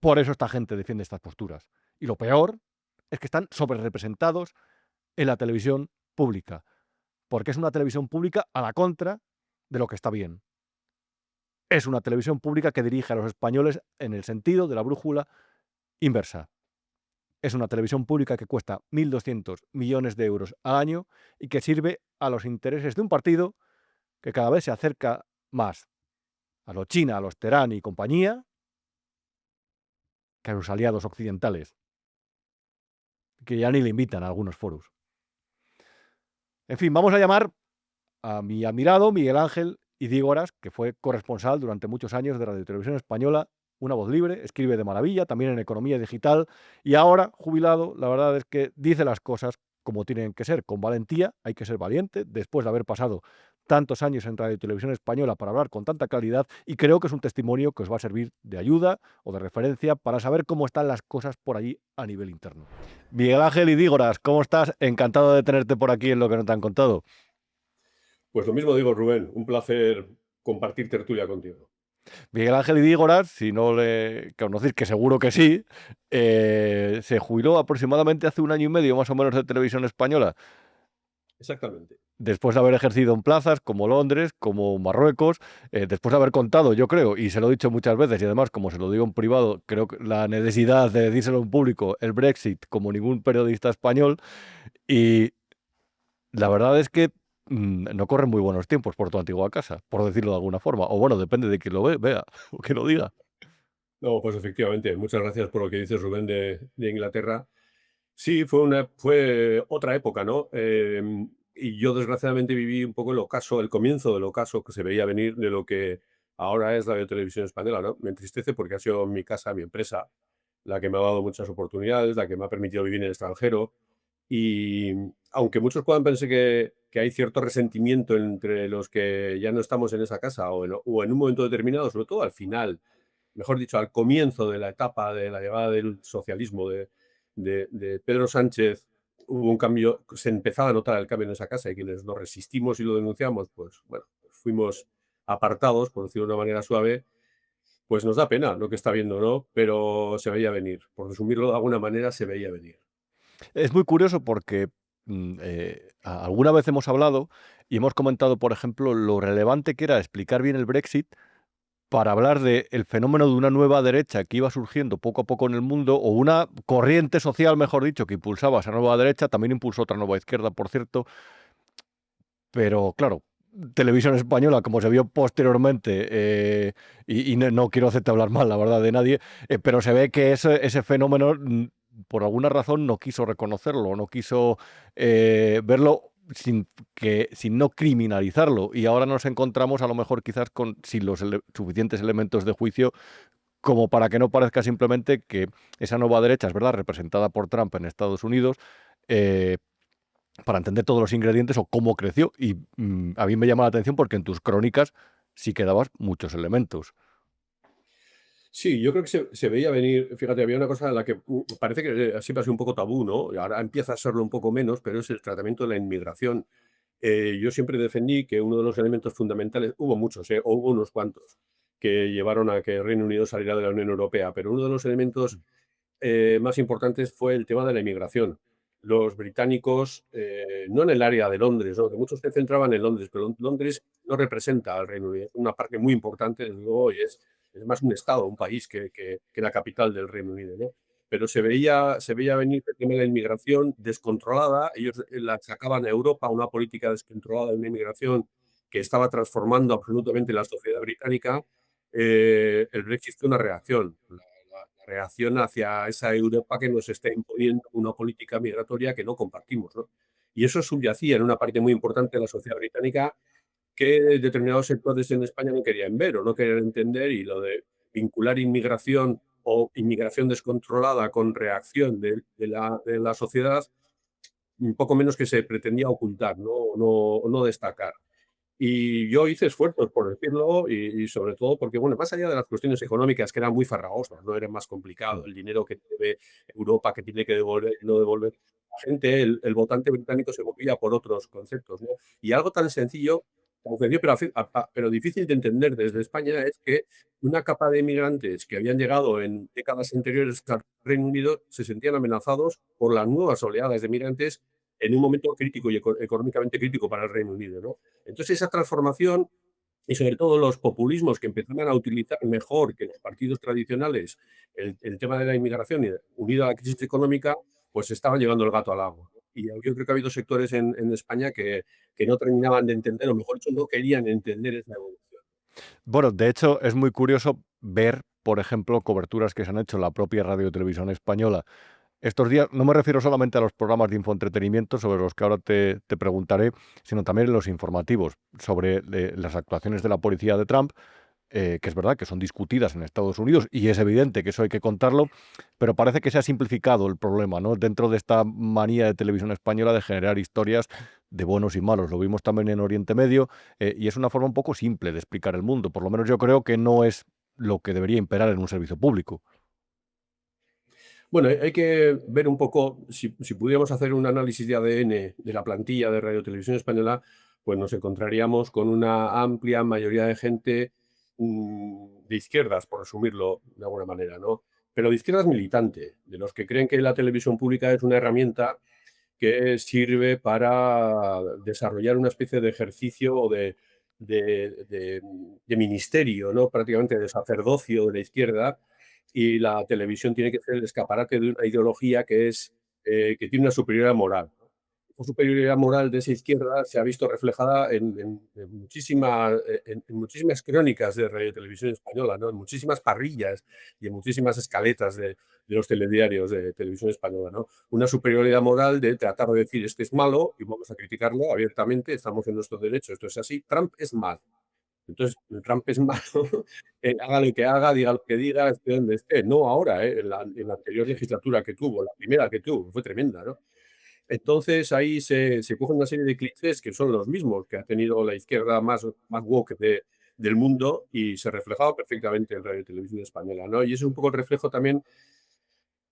Por eso esta gente defiende estas posturas. Y lo peor es que están sobrerepresentados en la televisión pública, porque es una televisión pública a la contra de lo que está bien. Es una televisión pública que dirige a los españoles en el sentido de la brújula inversa. Es una televisión pública que cuesta 1.200 millones de euros al año y que sirve a los intereses de un partido que cada vez se acerca más a los China, a los Teherán y compañía, que a sus aliados occidentales, que ya ni le invitan a algunos foros. En fin, vamos a llamar a mi admirado Miguel Ángel Idígoras, que fue corresponsal durante muchos años de Radio Televisión Española, una voz libre, escribe de maravilla, también en economía digital, y ahora, jubilado, la verdad es que dice las cosas como tienen que ser, con valentía. Hay que ser valiente, después de haber pasado tantos años en Radio Televisión Española para hablar con tanta claridad, y creo que es un testimonio que os va a servir de ayuda o de referencia para saber cómo están las cosas por allí a nivel interno. Miguel Ángel Idígoras, ¿cómo estás? Encantado de tenerte por aquí en Lo que no te han contado. Pues lo mismo digo, Rubén, un placer compartir tertulia contigo. Miguel Ángel Idígoras, si no le conocéis, que seguro que sí, se jubiló aproximadamente hace 1 año y medio más o menos de Televisión Española, Exactamente. después de haber ejercido en plazas como Londres, como Marruecos, después de haber contado, yo creo, y se lo he dicho muchas veces, y además, como se lo digo en privado, creo que la necesidad de decírselo en público, el Brexit, como ningún periodista español, y la verdad es que no corren muy buenos tiempos por tu antigua casa, por decirlo de alguna forma. O bueno, depende de quién lo vea o que lo diga. No, pues efectivamente, muchas gracias por lo que dices, Rubén, de Inglaterra. Sí, fue otra época, ¿no? Y yo desgraciadamente viví un poco el comienzo del ocaso que se veía venir de lo que ahora es Radio Televisión Española, ¿no? Me entristece porque ha sido mi casa, mi empresa, la que me ha dado muchas oportunidades, la que me ha permitido vivir en el extranjero. Y aunque muchos puedan pensar que hay cierto resentimiento entre los que ya no estamos en esa casa o en un momento determinado, sobre todo al final, mejor dicho, al comienzo de la etapa de la llegada del socialismo de Pedro Sánchez, hubo un cambio, se empezaba a notar el cambio en esa casa y quienes lo resistimos y lo denunciamos, pues bueno, pues fuimos apartados, por decirlo de una manera suave, pues nos da pena lo que está viendo, ¿no? Pero se veía venir, por resumirlo de alguna manera, se veía venir. Es muy curioso porque alguna vez hemos hablado y hemos comentado, por ejemplo, lo relevante que era explicar bien el Brexit para hablar del fenómeno de una nueva derecha que iba surgiendo poco a poco en el mundo, o una corriente social, mejor dicho, que impulsaba esa nueva derecha, también impulsó otra nueva izquierda, por cierto, pero claro, Televisión Española, como se vio posteriormente, y no quiero hacerte hablar mal, la verdad, de nadie, pero se ve que ese fenómeno, por alguna razón, no quiso reconocerlo, no quiso verlo sin no criminalizarlo. Y ahora nos encontramos, a lo mejor, quizás sin los suficientes elementos de juicio como para que no parezca simplemente que esa nueva derecha, es verdad, representada por Trump en Estados Unidos, para entender todos los ingredientes o cómo creció. Y a mí me llama la atención porque en tus crónicas sí que dabas muchos elementos. Sí, yo creo que se veía venir, fíjate, había una cosa en la que parece que siempre ha sido un poco tabú, ¿no? Y ahora empieza a serlo un poco menos, pero es el tratamiento de la inmigración. Yo siempre defendí que uno de los elementos fundamentales, hubo muchos, o hubo unos cuantos, que llevaron a que el Reino Unido saliera de la Unión Europea, pero uno de los elementos más importantes fue el tema de la inmigración. Los británicos, no en el área de Londres, ¿no? Que muchos se centraban en Londres, pero Londres no representa al Reino Unido, es una parte muy importante, desde luego, y es más un estado, un país que la capital del Reino Unido, ¿no? Pero se veía venir el tema de la inmigración descontrolada, ellos la sacaban a Europa, una política descontrolada de una inmigración que estaba transformando absolutamente la sociedad británica. El Brexit fue una reacción, la reacción hacia esa Europa que nos está imponiendo una política migratoria que no compartimos, ¿no? Y eso subyacía en una parte muy importante de la sociedad británica que determinados sectores en España no querían ver o no querían entender, y lo de vincular inmigración o inmigración descontrolada con reacción de la sociedad, un poco menos que se pretendía ocultar, no destacar. Y yo hice esfuerzos por decirlo y sobre todo porque, bueno, más allá de las cuestiones económicas que eran muy farragosas, no era más complicado, el dinero que debe Europa, que tiene que devolver, no devolver la gente, el votante británico se movía por otros conceptos, ¿no? Y algo tan sencillo, pero difícil de entender desde España, es que una capa de inmigrantes que habían llegado en décadas anteriores al Reino Unido se sentían amenazados por las nuevas oleadas de migrantes en un momento crítico y económicamente crítico para el Reino Unido, ¿no? Entonces esa transformación y sobre todo los populismos que empezaban a utilizar mejor que los partidos tradicionales el tema de la inmigración unido a la crisis económica, pues estaban llevando el gato al agua, ¿no? Y yo creo que ha habido sectores en España que no terminaban de entender, o mejor dicho, no querían entender esa evolución. Bueno, de hecho, es muy curioso ver, por ejemplo, coberturas que se han hecho en la propia Radio Televisión Española estos días. No me refiero solamente a los programas de infoentretenimiento, sobre los que ahora te preguntaré, sino también en los informativos, sobre las actuaciones de la policía de Trump, que es verdad que son discutidas en Estados Unidos, y es evidente que eso hay que contarlo, pero parece que se ha simplificado el problema, ¿no? Dentro de esta manía de Televisión Española de generar historias de buenos y malos. Lo vimos también en Oriente Medio, y es una forma un poco simple de explicar el mundo. Por lo menos yo creo que no es lo que debería imperar en un servicio público. Bueno, hay que ver un poco, si pudiéramos hacer un análisis de ADN de la plantilla de Radio Televisión Española, pues nos encontraríamos con una amplia mayoría de gente de izquierdas, por resumirlo de alguna manera, ¿no? Pero de izquierdas militante, de los que creen que la televisión pública es una herramienta que sirve para desarrollar una especie de ejercicio o de ministerio, ¿no? Prácticamente de sacerdocio de la izquierda, y la televisión tiene que ser el escaparate de una ideología que tiene una superioridad moral. La superioridad moral de esa izquierda se ha visto reflejada en muchísimas crónicas de Radio Televisión Española, ¿no? En muchísimas parrillas y en muchísimas escaletas de los telediarios de Televisión Española, ¿no? Una superioridad moral de tratar de decir este es malo y vamos a criticarlo abiertamente, estamos en nuestro derecho, esto es así, Trump es malo. Entonces, Trump es malo, haga lo que haga, diga lo que diga, esté donde esté. No ahora, en la anterior legislatura que tuvo, la primera que tuvo, fue tremenda, ¿no? Entonces ahí se cogen una serie de clichés que son los mismos que ha tenido la izquierda más woke del mundo, y se reflejaba perfectamente en Radio y Televisión Española, ¿no? Y es un poco el reflejo también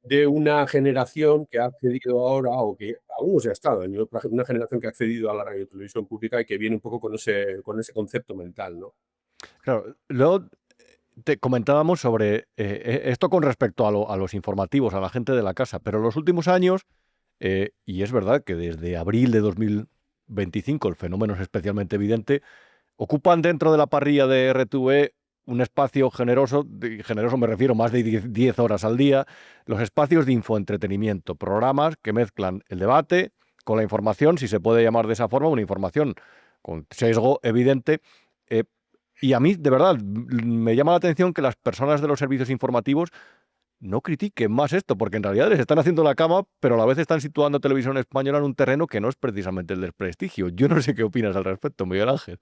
de una generación que ha accedido ahora, o que aún no se ha estado, una generación que ha accedido a la radio y televisión pública y que viene un poco con ese concepto mental, ¿no? Claro, luego te comentábamos sobre esto con respecto a los informativos, a la gente de la casa, pero en los últimos años, y es verdad que desde abril de 2025 el fenómeno es especialmente evidente, ocupan dentro de la parrilla de RTV un espacio generoso, generoso me refiero más de 10 horas al día, los espacios de infoentretenimiento, programas que mezclan el debate con la información, si se puede llamar de esa forma, una información con sesgo evidente. Y a mí, de verdad, me llama la atención que las personas de los servicios informativos no critiquen más esto, porque en realidad les están haciendo la cama, pero a la vez están situando a Televisión Española en un terreno que no es precisamente el desprestigio. Yo no sé qué opinas al respecto, Miguel Ángel.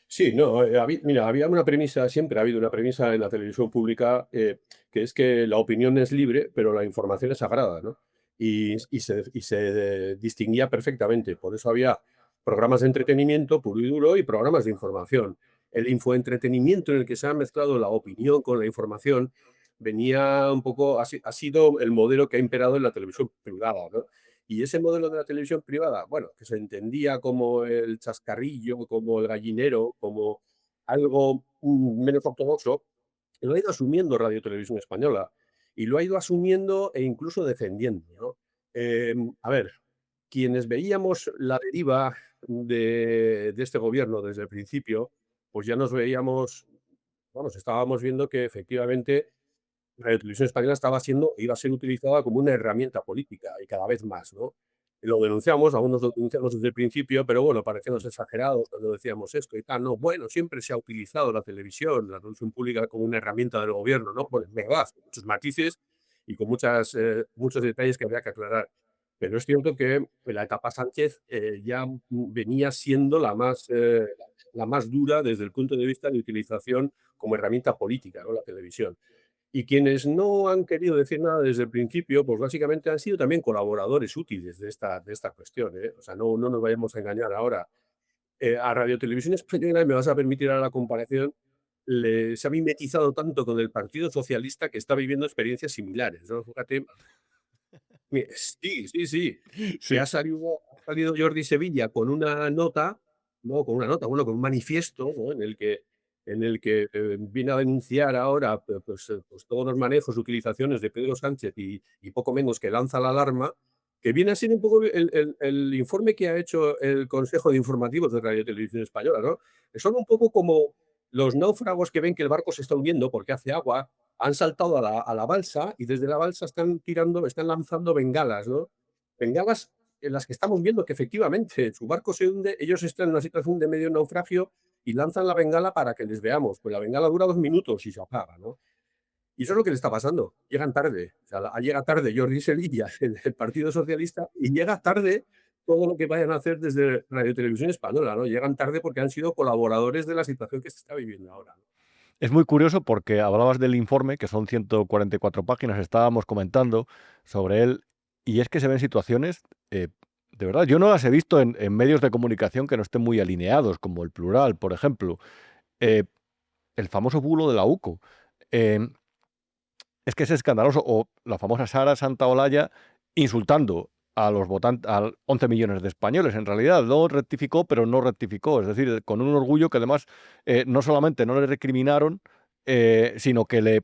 Sí, no, mira, había una premisa, siempre ha habido una premisa en la televisión pública, que es que la opinión es libre, pero la información es sagrada, ¿no? Y se distinguía perfectamente. Por eso había programas de entretenimiento puro y duro y programas de información. El infoentretenimiento, en el que se ha mezclado la opinión con la información, venía un poco, ha sido el modelo que ha imperado en la televisión privada, ¿no? Y ese modelo de la televisión privada, bueno, que se entendía como el chascarrillo, como el gallinero, como algo menos ortodoxo, lo ha ido asumiendo Radio Televisión Española, y lo ha ido asumiendo e incluso defendiendo, ¿no? A ver, quienes veíamos la deriva de este gobierno desde el principio, pues ya nos veíamos, vamos, estábamos viendo que efectivamente Radio Televisión Española iba a ser utilizada como una herramienta política, y cada vez más, ¿no? Lo denunciamos, algunos lo denunciamos desde el principio, pero bueno, parecíamos exagerados cuando decíamos esto y tal, ¿no? Bueno, siempre se ha utilizado la televisión pública como una herramienta del gobierno, ¿no? Pues verdad, con muchos matices y con muchos detalles que habría que aclarar. Pero es cierto que en la etapa Sánchez ya venía siendo la más dura desde el punto de vista de utilización como herramienta política, ¿no? La televisión. Y quienes no han querido decir nada desde el principio, pues básicamente han sido también colaboradores útiles de esta cuestión, ¿eh? O sea, no nos vayamos a engañar ahora. A Radio Televisión Española, y me vas a permitir ahora la comparación, se ha mimetizado tanto con el Partido Socialista que está viviendo experiencias similares, ¿no? Fíjate. Sí. Que ha salido Jordi Sevilla con una nota, ¿no? Con un manifiesto, ¿no? En el que viene a denunciar ahora pues todos los manejos, utilizaciones de Pedro Sánchez y poco menos que lanza la alarma, que viene a ser un poco el informe que ha hecho el Consejo de Informativos de Radio Televisión Española, ¿no? Son un poco como los náufragos que ven que el barco se está hundiendo porque hace agua, han saltado a la balsa, y desde la balsa están lanzando bengalas, ¿no? Bengalas en las que estamos viendo que efectivamente su barco se hunde, ellos están en una situación de medio naufragio y lanzan la bengala para que les veamos. Pues la bengala dura 2 minutos y se apaga, ¿no? Y eso es lo que le está pasando. Llegan tarde. O sea, llega tarde Jordi Sevilla, el Partido Socialista, y llega tarde todo lo que vayan a hacer desde Radio Televisión Española, ¿no? Llegan tarde porque han sido colaboradores de la situación que se está viviendo ahora, ¿no? Es muy curioso porque hablabas del informe, que son 144 páginas, estábamos comentando sobre él, y es que se ven situaciones, de verdad, yo no las he visto en medios de comunicación que no estén muy alineados, como El Plural, por ejemplo. El famoso bulo de la UCO. Es que es escandaloso. O la famosa Sara Santaolalla insultando a los votantes, a 11 millones de españoles. En realidad no rectificó, pero no rectificó. Es decir, con un orgullo que además no solamente no le recriminaron sino que le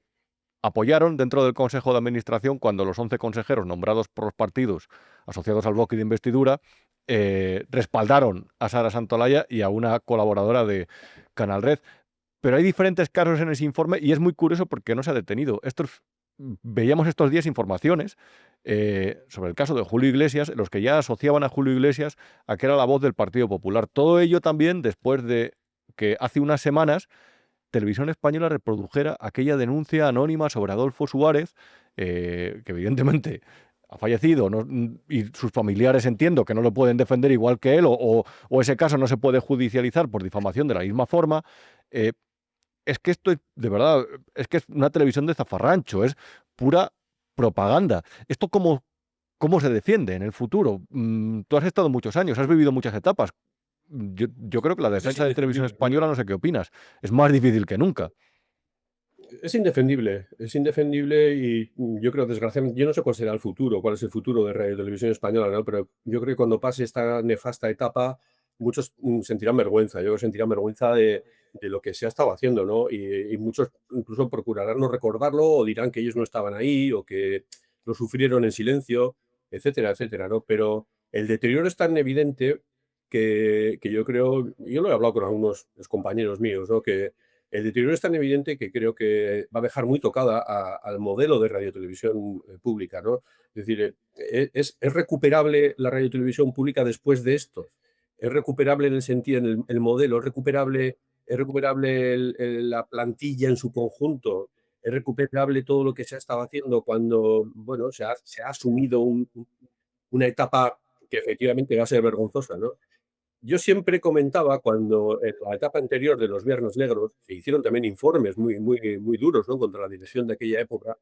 apoyaron dentro del Consejo de Administración cuando los 11 consejeros nombrados por los partidos asociados al bloque de investidura respaldaron a Sara Santolaya y a una colaboradora de Canal Red. Pero hay diferentes casos en ese informe y es muy curioso porque no se ha detenido. Veíamos estos días informaciones sobre el caso de Julio Iglesias, en los que ya asociaban a Julio Iglesias a que era la voz del Partido Popular. Todo ello también después de que hace unas semanas Televisión Española reprodujera aquella denuncia anónima sobre Adolfo Suárez, que evidentemente ha fallecido, y sus familiares entiendo que no lo pueden defender igual que él, o ese caso no se puede judicializar por difamación de la misma forma. Es que esto es, de verdad, es que es una televisión de zafarrancho, es pura propaganda. ¿Esto cómo se defiende en el futuro? Tú has estado muchos años, has vivido muchas etapas. Yo creo que la defensa de Televisión Española, no sé qué opinas, es más difícil que nunca. Es indefendible y yo creo, desgraciadamente, yo no sé cuál será el futuro, cuál es el futuro de Radio Televisión Española, ¿no? Pero yo creo que cuando pase esta nefasta etapa, muchos sentirán vergüenza. Yo creo que sentirán vergüenza de lo que se ha estado haciendo, ¿no? Y muchos incluso procurarán no recordarlo o dirán que ellos no estaban ahí o que lo sufrieron en silencio, etcétera, etcétera, ¿no? Pero el deterioro es tan evidente que yo creo, yo lo he hablado con algunos compañeros míos, ¿no? Que el deterioro es tan evidente que creo que va a dejar muy tocada al modelo de radiotelevisión pública, ¿no? Es decir, ¿es recuperable la radiotelevisión pública después de esto? ¿Es recuperable en el sentido, en el modelo? ¿Es recuperable la plantilla en su conjunto? ¿Es recuperable todo lo que se ha estado haciendo cuando, bueno, se ha asumido una etapa que efectivamente va a ser vergonzosa, ¿no? Yo siempre comentaba cuando en la etapa anterior de los Viernes Negros se hicieron también informes muy, muy, muy duros, ¿no?, contra la dirección de aquella época.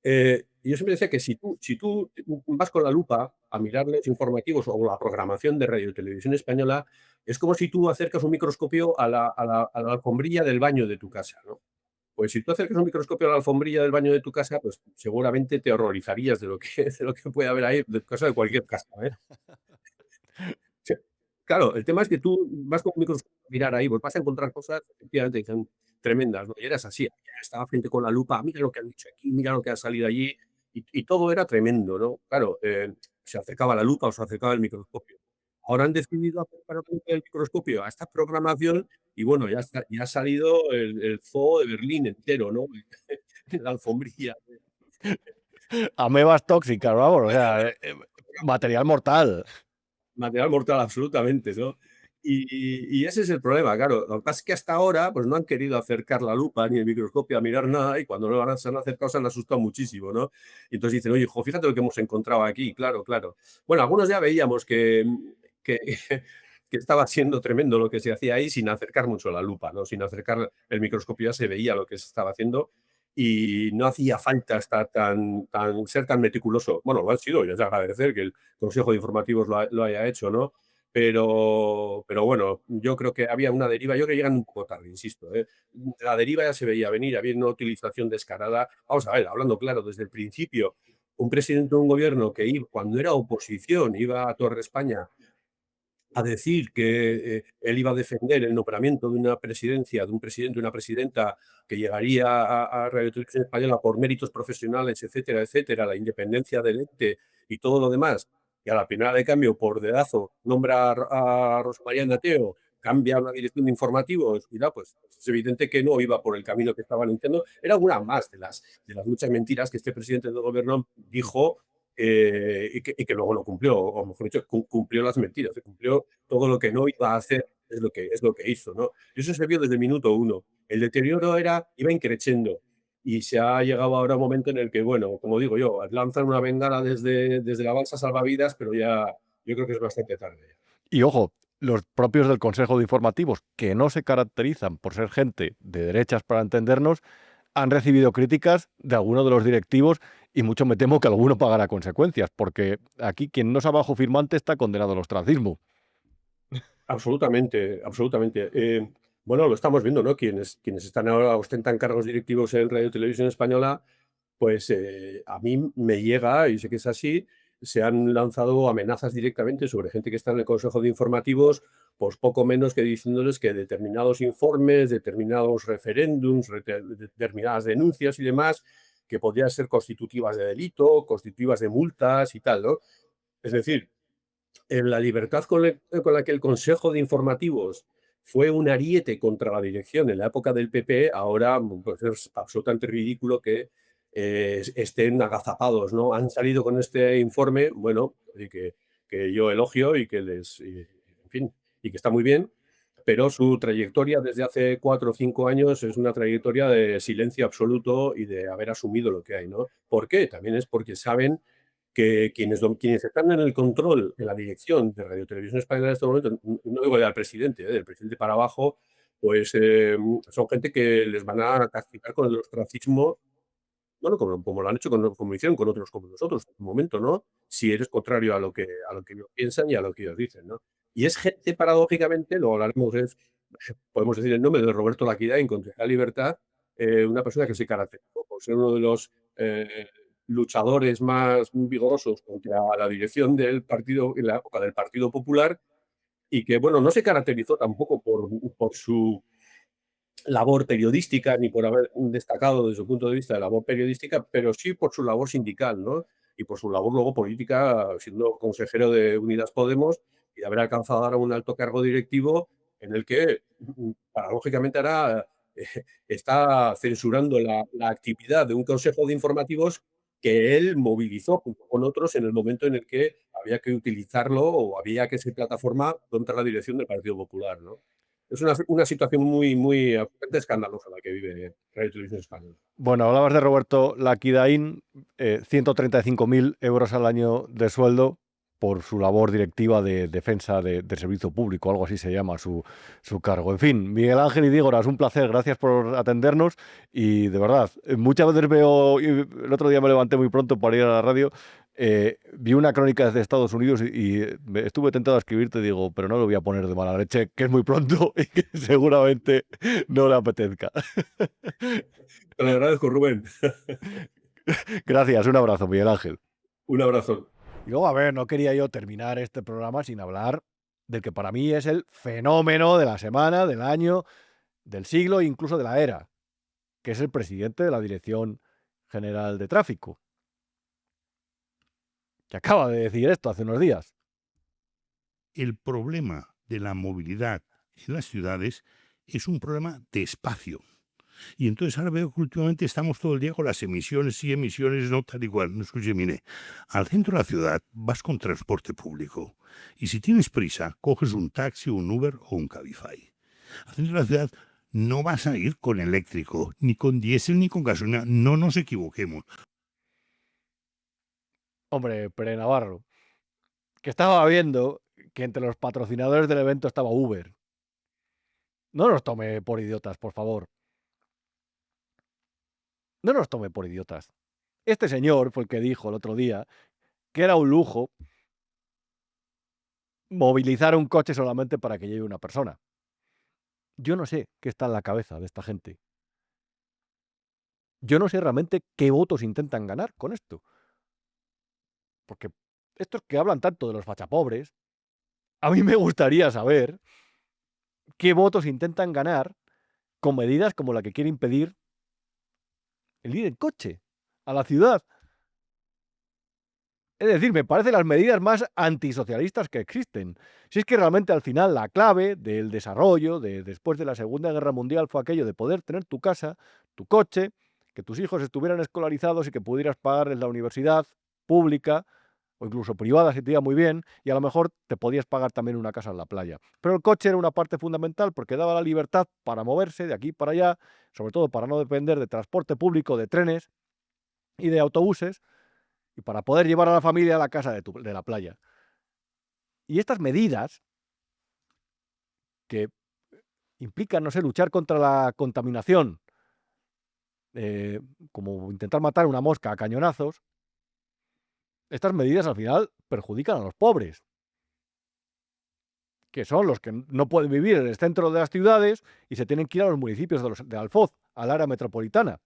Yo siempre decía que si tú vas con la lupa a mirar los informativos o la programación de Radio y Televisión Española, es como si tú acercas un microscopio a la alfombrilla del baño de tu casa, ¿no? Pues si tú acercas un microscopio a la alfombrilla del baño de tu casa, pues seguramente te horrorizarías de lo que puede haber ahí, de casa de cualquier casa, ¿eh? Sí. Claro, el tema es que tú vas con un microscopio a mirar ahí, pues vas a encontrar cosas, efectivamente, dicen tremendas, ¿no? Y eras así, estaba frente con la lupa, mira lo que han dicho aquí, mira lo que ha salido allí, y todo era tremendo, ¿no? Claro, se acercaba la lupa o se acercaba el microscopio. Ahora han decidido acercar el microscopio a esta programación y bueno, ya ha salido el zoo de Berlín entero, ¿no? La alfombrilla. Amebas tóxicas, vamos, o sea, material mortal. Material mortal, absolutamente, ¿no? Y ese es el problema, claro. Lo que pasa es que hasta ahora pues no han querido acercar la lupa ni el microscopio a mirar nada y cuando se han acercado se han asustado muchísimo, ¿no? Y entonces dicen, oye, hijo, fíjate lo que hemos encontrado aquí, claro, claro. Bueno, algunos ya veíamos que, que estaba siendo tremendo lo que se hacía ahí sin acercar mucho la lupa, ¿no? Sin acercar el microscopio ya se veía lo que se estaba haciendo y no hacía falta estar ser tan meticuloso. Bueno, lo han sido, y es de agradecer que el Consejo de Informativos lo haya hecho, ¿no? Pero bueno, yo creo que había una deriva, yo creo que llegan un poco tarde, insisto, ¿eh? La deriva ya se veía venir, había una utilización descarada. Vamos a ver, hablando claro, desde el principio, un presidente de un gobierno que iba, cuando era oposición, iba a Torre España a decir que él iba a defender el nombramiento de una presidencia, de un presidente, una presidenta que llegaría a Radio Televisión Española por méritos profesionales, etcétera, etcétera, la independencia del ente y todo lo demás, y a la primera de cambio, por dedazo, nombra a Rosa María Nateo, cambia una dirección de informativos, y pues es evidente que no iba por el camino que estaban anunciando. Era una más de las muchas mentiras que este presidente del gobierno dijo y que luego lo cumplió, o mejor dicho, cumplió las mentiras, cumplió todo lo que no iba a hacer, es lo que hizo, ¿no? Y eso se vio desde el minuto uno. El deterioro iba increciendo y se ha llegado ahora a un momento en el que, bueno, como digo yo, lanzan una bengala desde la balsa salvavidas, pero ya yo creo que es bastante tarde. Y ojo, los propios del Consejo de Informativos, que no se caracterizan por ser gente de derechas para entendernos, han recibido críticas de algunos de los directivos y mucho me temo que alguno pagará consecuencias, porque aquí quien no es abajo firmante está condenado al ostracismo. Absolutamente, absolutamente. Bueno, lo estamos viendo, ¿no? Quienes están ahora, ostentan cargos directivos en Radio Televisión Española, pues a mí me llega, y sé que es así, se han lanzado amenazas directamente sobre gente que está en el Consejo de Informativos, pues poco menos que diciéndoles que determinados informes, determinados referéndums, determinadas denuncias y demás, que podrían ser constitutivas de delito, constitutivas de multas y tal, ¿no? Es decir, en la libertad con la que el Consejo de Informativos fue un ariete contra la dirección en la época del PP, ahora pues, es absolutamente ridículo que estén agazapados, ¿no? Han salido con este informe, bueno, y que yo elogio y que en fin, y que está muy bien, pero su trayectoria desde hace 4 o 5 años es una trayectoria de silencio absoluto y de haber asumido lo que hay, ¿no? ¿Por qué? También es porque saben que quienes están en el control, en la dirección de Radio Televisión Española en este momento, no digo del presidente, del presidente para abajo, pues son gente que les van a castigar con el ostracismo, bueno, como lo han hecho, como hicieron con otros como nosotros en un momento, ¿no? Si eres contrario a lo que ellos piensan y a lo que ellos dicen, ¿no? Y es gente, paradójicamente, lo hablaremos, podemos decir el nombre de Roberto Laquidain, concejal Libertad, una persona que se caracterizó por ser uno de los luchadores más vigorosos contra la dirección del partido, en la época del Partido Popular, y que, bueno, no se caracterizó tampoco por su labor periodística, ni por haber destacado desde su punto de vista de labor periodística, pero sí por su labor sindical, ¿no? Y por su labor luego política, siendo consejero de Unidas Podemos y de haber alcanzado ahora un alto cargo directivo en el que, paradójicamente, ahora está censurando la actividad de un consejo de informativos que él movilizó junto con otros en el momento en el que había que utilizarlo o había que ser plataforma contra la dirección del Partido Popular, ¿no? Es una situación muy absolutamente escandalosa la que vive Radio Televisión Española. Bueno, hablabas de Roberto Laquidain, 135.000 euros al año de sueldo por su labor directiva de defensa del servicio público, algo así se llama su cargo. En fin, Miguel Ángel y Dígora, es un placer, gracias por atendernos y de verdad, muchas veces veo, el otro día me levanté muy pronto para ir a la radio, vi una crónica desde Estados Unidos y estuve tentado a escribirte, digo, pero no lo voy a poner de mala leche, que es muy pronto y que seguramente no le apetezca. Te lo agradezco, Rubén. Gracias, un abrazo, Miguel Ángel. Un abrazo. Y luego, a ver, no quería yo terminar este programa sin hablar del que para mí es el fenómeno de la semana, del año, del siglo e incluso de la era, que es el presidente de la Dirección General de Tráfico, que acaba de decir esto hace unos días. El problema de la movilidad en las ciudades es un problema de espacio. Y entonces ahora veo que últimamente estamos todo el día con las emisiones y emisiones, no tal igual. No, escuche, mire, al centro de la ciudad vas con transporte público. Y si tienes prisa, coges un taxi, un Uber o un Cabify. Al centro de la ciudad no vas a ir con eléctrico, ni con diésel, ni con gasolina. No nos equivoquemos. Hombre, Pere Navarro, que estaba viendo que entre los patrocinadores del evento estaba Uber. No nos tome por idiotas, por favor. No nos tome por idiotas. Este señor fue el que dijo el otro día que era un lujo movilizar un coche solamente para que lleve una persona. Yo no sé qué está en la cabeza de esta gente. Yo no sé realmente qué votos intentan ganar con esto. Porque estos que hablan tanto de los fachapobres, a mí me gustaría saber qué votos intentan ganar con medidas como la que quiere impedir el ir en coche a la ciudad. Es decir, me parecen las medidas más antisocialistas que existen. Si es que realmente al final la clave del desarrollo después de la Segunda Guerra Mundial fue aquello de poder tener tu casa, tu coche, que tus hijos estuvieran escolarizados y que pudieras pagarles la universidad pública o incluso privada si te iba muy bien, y a lo mejor te podías pagar también una casa en la playa. Pero el coche era una parte fundamental porque daba la libertad para moverse de aquí para allá, sobre todo para no depender de transporte público, de trenes y de autobuses, y para poder llevar a la familia a la casa de la playa. Y estas medidas que implican, no sé, luchar contra la contaminación, como intentar matar una mosca a cañonazos, estas medidas al final perjudican a los pobres, que son los que no pueden vivir en el centro de las ciudades y se tienen que ir a los municipios de Alfoz, al área metropolitana.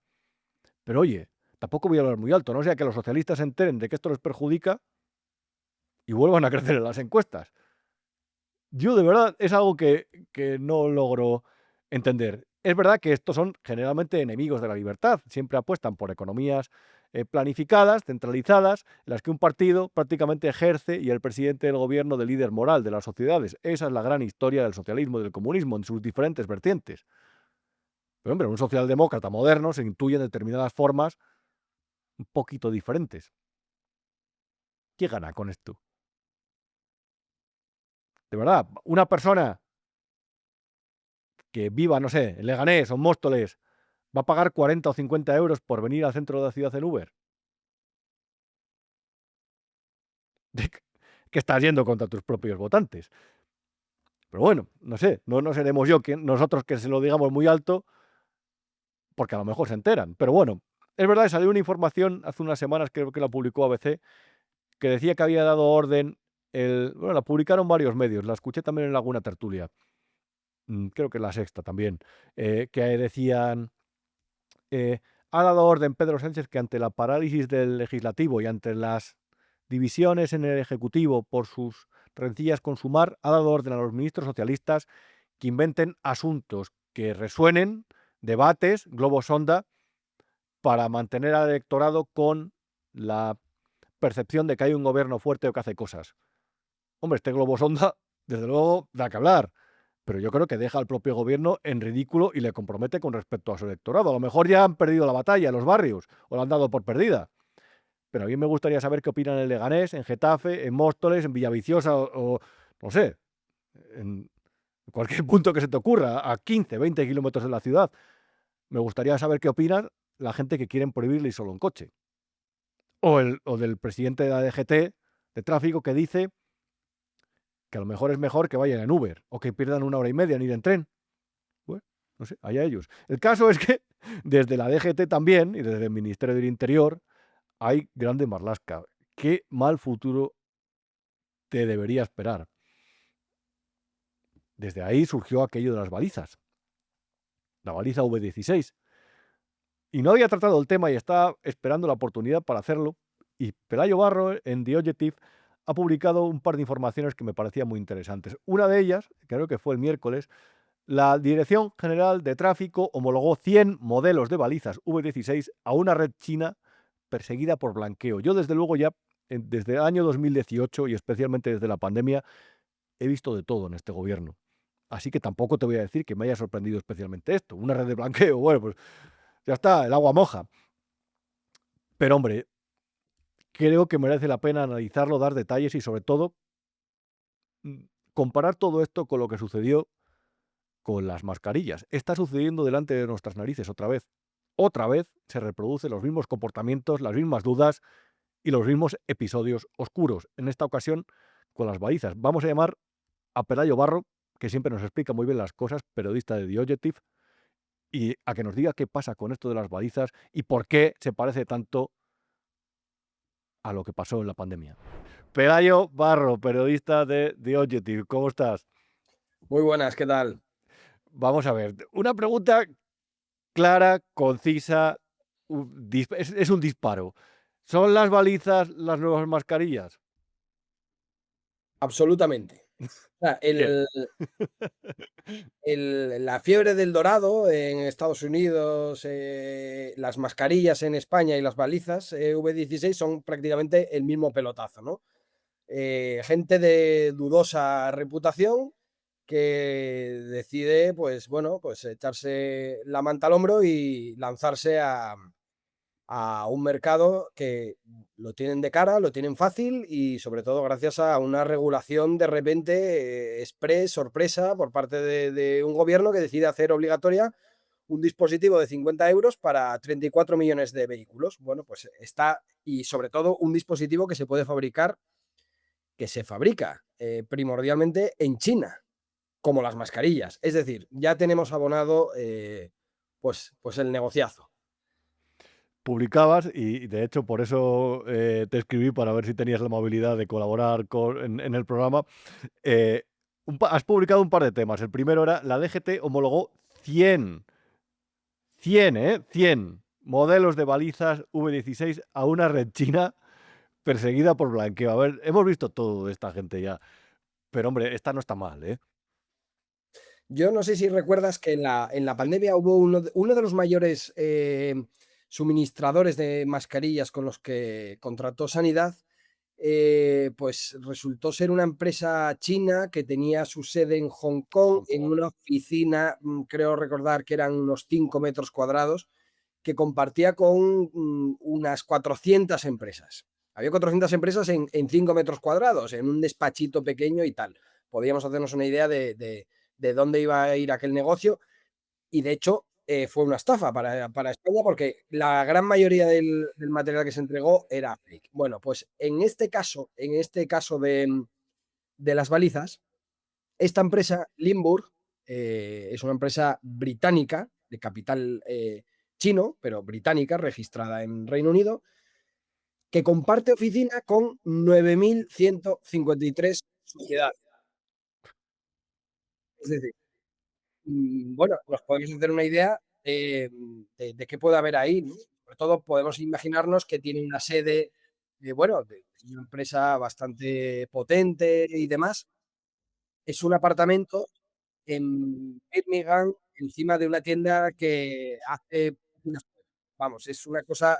Pero oye, tampoco voy a hablar muy alto, no sea que los socialistas se enteren de que esto les perjudica y vuelvan a crecer en las encuestas. Yo de verdad es algo que no logro entender. Es verdad que estos son generalmente enemigos de la libertad, siempre apuestan por economías planificadas, centralizadas, en las que un partido prácticamente ejerce y el presidente del gobierno de líder moral de las sociedades. Esa es la gran historia del socialismo y del comunismo en sus diferentes vertientes. Pero hombre, un socialdemócrata moderno se intuye determinadas formas un poquito diferentes. ¿Qué gana con esto? De verdad, una persona que viva, no sé, en Leganés o en Móstoles, ¿va a pagar 40 o 50 euros por venir al centro de la ciudad en Uber? Que estás yendo contra tus propios votantes. Pero bueno, no sé, no seremos nosotros que se lo digamos muy alto, porque a lo mejor se enteran. Pero bueno, es verdad que salió una información hace unas semanas, creo que la publicó ABC, que decía que había dado orden, bueno, la publicaron varios medios, la escuché también en alguna tertulia, creo que La Sexta también, que decían, ha dado orden Pedro Sánchez que ante la parálisis del legislativo y ante las divisiones en el Ejecutivo por sus rencillas con Sumar, ha dado orden a los ministros socialistas que inventen asuntos que resuenen, debates, globos sonda, para mantener al electorado con la percepción de que hay un gobierno fuerte o que hace cosas. Hombre, este globo sonda, desde luego, da que hablar, pero yo creo que deja al propio gobierno en ridículo y le compromete con respecto a su electorado. A lo mejor ya han perdido la batalla en los barrios o la han dado por perdida. Pero a mí me gustaría saber qué opinan en Leganés, en Getafe, en Móstoles, en Villaviciosa o no sé, en cualquier punto que se te ocurra, a 15, 20 kilómetros de la ciudad. Me gustaría saber qué opinan la gente que quieren prohibirle ir solo en coche. O del presidente de la DGT de tráfico que dice que a lo mejor es mejor que vayan en Uber o que pierdan 1 hora y media en ir en tren. Bueno, no sé, allá ellos. El caso es que desde la DGT también y desde el Ministerio del Interior hay grande marlasca. Qué mal futuro te debería esperar. Desde ahí surgió aquello de las balizas. La baliza V16. Y no había tratado el tema y estaba esperando la oportunidad para hacerlo. Y Pelayo Barro, en The Objective, ha publicado un par de informaciones que me parecían muy interesantes. Una de ellas, creo que fue el miércoles, la Dirección General de Tráfico homologó 100 modelos de balizas V16 a una red china perseguida por blanqueo. Yo, desde luego, ya desde el año 2018 y especialmente desde la pandemia, he visto de todo en este gobierno. Así que tampoco te voy a decir que me haya sorprendido especialmente esto. Una red de blanqueo, bueno, pues ya está, el agua moja. Pero hombre, creo que merece la pena analizarlo, dar detalles y sobre todo comparar todo esto con lo que sucedió con las mascarillas. Está sucediendo delante de nuestras narices otra vez. Otra vez se reproducen los mismos comportamientos, las mismas dudas y los mismos episodios oscuros. En esta ocasión con las balizas. Vamos a llamar a Pelayo Barro, que siempre nos explica muy bien las cosas, periodista de The Objective, y a que nos diga qué pasa con esto de las balizas y por qué se parece tanto a lo que pasó en la pandemia. Pelayo Barro, periodista de The Objective, ¿cómo estás? Muy buenas, ¿qué tal? Vamos a ver, una pregunta clara, concisa, es un disparo. ¿Son las balizas las nuevas mascarillas? Absolutamente. O sea, la fiebre del dorado en Estados Unidos, las mascarillas en España y las balizas V16 son prácticamente el mismo pelotazo, ¿no? Gente de dudosa reputación que decide, pues bueno, pues echarse la manta al hombro y lanzarse a un mercado que lo tienen de cara, lo tienen fácil y sobre todo gracias a una regulación de repente express, sorpresa por parte de un gobierno que decide hacer obligatoria un dispositivo de 50 euros para 34 millones de vehículos. Bueno, pues está, y sobre todo un dispositivo que se puede fabricar, que se fabrica primordialmente en China, como las mascarillas. Es decir, ya tenemos abonado pues el negociazo. Publicabas, y de hecho por eso te escribí para ver si tenías la amabilidad de colaborar en el programa. Has publicado un par de temas. El primero era, la DGT homologó 100 modelos de balizas V16 a una red china perseguida por blanqueo. A ver, hemos visto todo de esta gente ya. Pero hombre, esta no está mal, ¿eh? Yo no sé si recuerdas que en la pandemia hubo uno de los mayores suministradores de mascarillas con los que contrató Sanidad, pues resultó ser una empresa china que tenía su sede en Hong Kong, en una oficina, creo recordar que eran unos 5 metros cuadrados, que compartía con unas 400 empresas. Había 400 empresas en 5 metros cuadrados, en un despachito pequeño y tal. Podíamos hacernos una idea de dónde iba a ir aquel negocio, y de hecho fue una estafa para España, porque la gran mayoría del material que se entregó era fake. Bueno, pues en este caso de las balizas, esta empresa, Limburg, es una empresa británica de capital chino, pero británica, registrada en Reino Unido, que comparte oficina con 9.153 sociedades. Es decir, bueno, nos podemos hacer una idea de qué puede haber ahí, ¿no? Sobre todo podemos imaginarnos que tiene una sede, bueno, de una empresa bastante potente y demás. Es un apartamento en Birmingham, encima de una tienda que hace vamos, es una cosa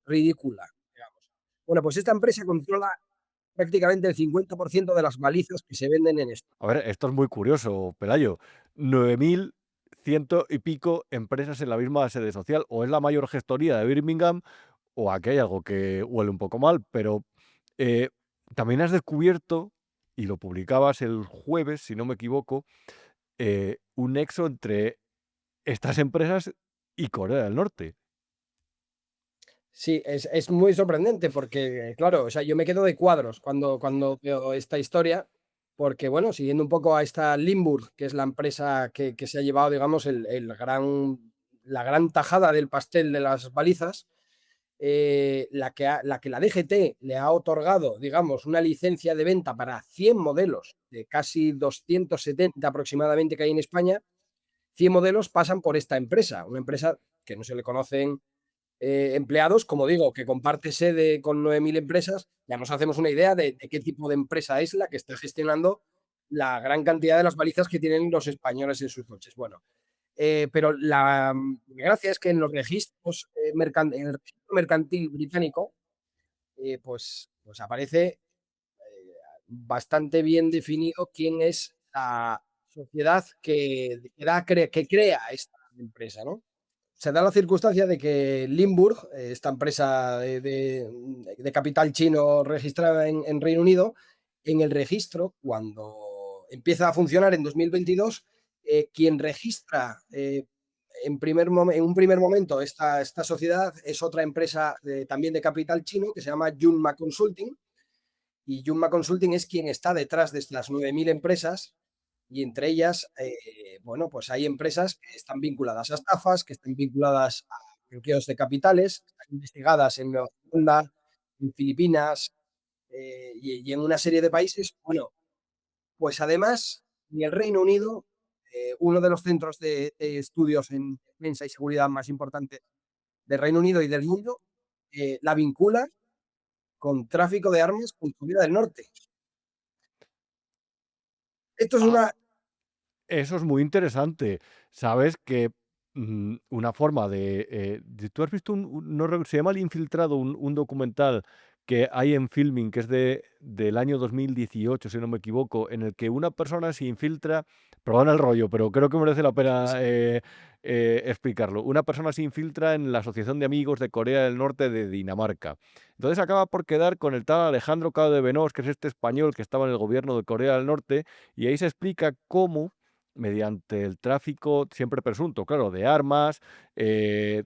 ridícula, digamos. Bueno, pues esta empresa controla prácticamente el 50% de las balizas que se venden en esto. A ver, esto es muy curioso, Pelayo. 9.100 y pico empresas en la misma sede social. O es la mayor gestoría de Birmingham, o aquí hay algo que huele un poco mal. Pero eh, también has descubierto, y lo publicabas el jueves, si no me equivoco, un nexo entre estas empresas y Corea del Norte. Sí, es muy sorprendente porque, claro, o sea, yo me quedo de cuadros cuando veo esta historia, porque, bueno, siguiendo un poco a esta Limburg, que es la empresa que se ha llevado, digamos, la gran tajada del pastel de las balizas, la DGT le ha otorgado, digamos, una licencia de venta para 100 modelos, de casi 270 aproximadamente que hay en España. 100 modelos pasan por esta empresa, una empresa que no se le conocen empleados, como digo, que comparte sede con 9.000 empresas. Ya nos hacemos una idea de qué tipo de empresa es la que está gestionando la gran cantidad de las balizas que tienen los españoles en sus coches. Bueno, pero la gracia es que en los registros en el registro mercantil británico, pues aparece bastante bien definido quién es la sociedad que crea esta empresa, ¿no? Se da la circunstancia de que Limburg, esta empresa de capital chino registrada en Reino Unido, en el registro, cuando empieza a funcionar en 2022, quien registra en un primer momento esta sociedad es otra empresa también de capital chino que se llama Junma Consulting, y Junma Consulting es quien está detrás de estas 9.000 empresas, y entre ellas, bueno, pues hay empresas que están vinculadas a estafas, que están vinculadas a bloqueos de capitales, que están investigadas en Nueva Zelanda, en Filipinas y en una serie de países. Bueno, pues además, en el Reino Unido, uno de los centros de estudios en defensa y seguridad más importantes del Reino Unido y del mundo, la vincula con tráfico de armas con Corea del Norte. Esto es una... Eso es muy interesante. Sabes que una forma ¿tú has visto se llama El Infiltrado, un documental que hay en Filming, que es del año 2018, si no me equivoco, en el que una persona se infiltra, perdona el rollo, pero creo que merece la pena explicarlo. Una persona se infiltra en la Asociación de Amigos de Corea del Norte de Dinamarca. Entonces acaba por quedar con el tal Alejandro Cao de Benós, que es este español que estaba en el gobierno de Corea del Norte, y ahí se explica cómo, mediante el tráfico, siempre presunto, claro, de armas,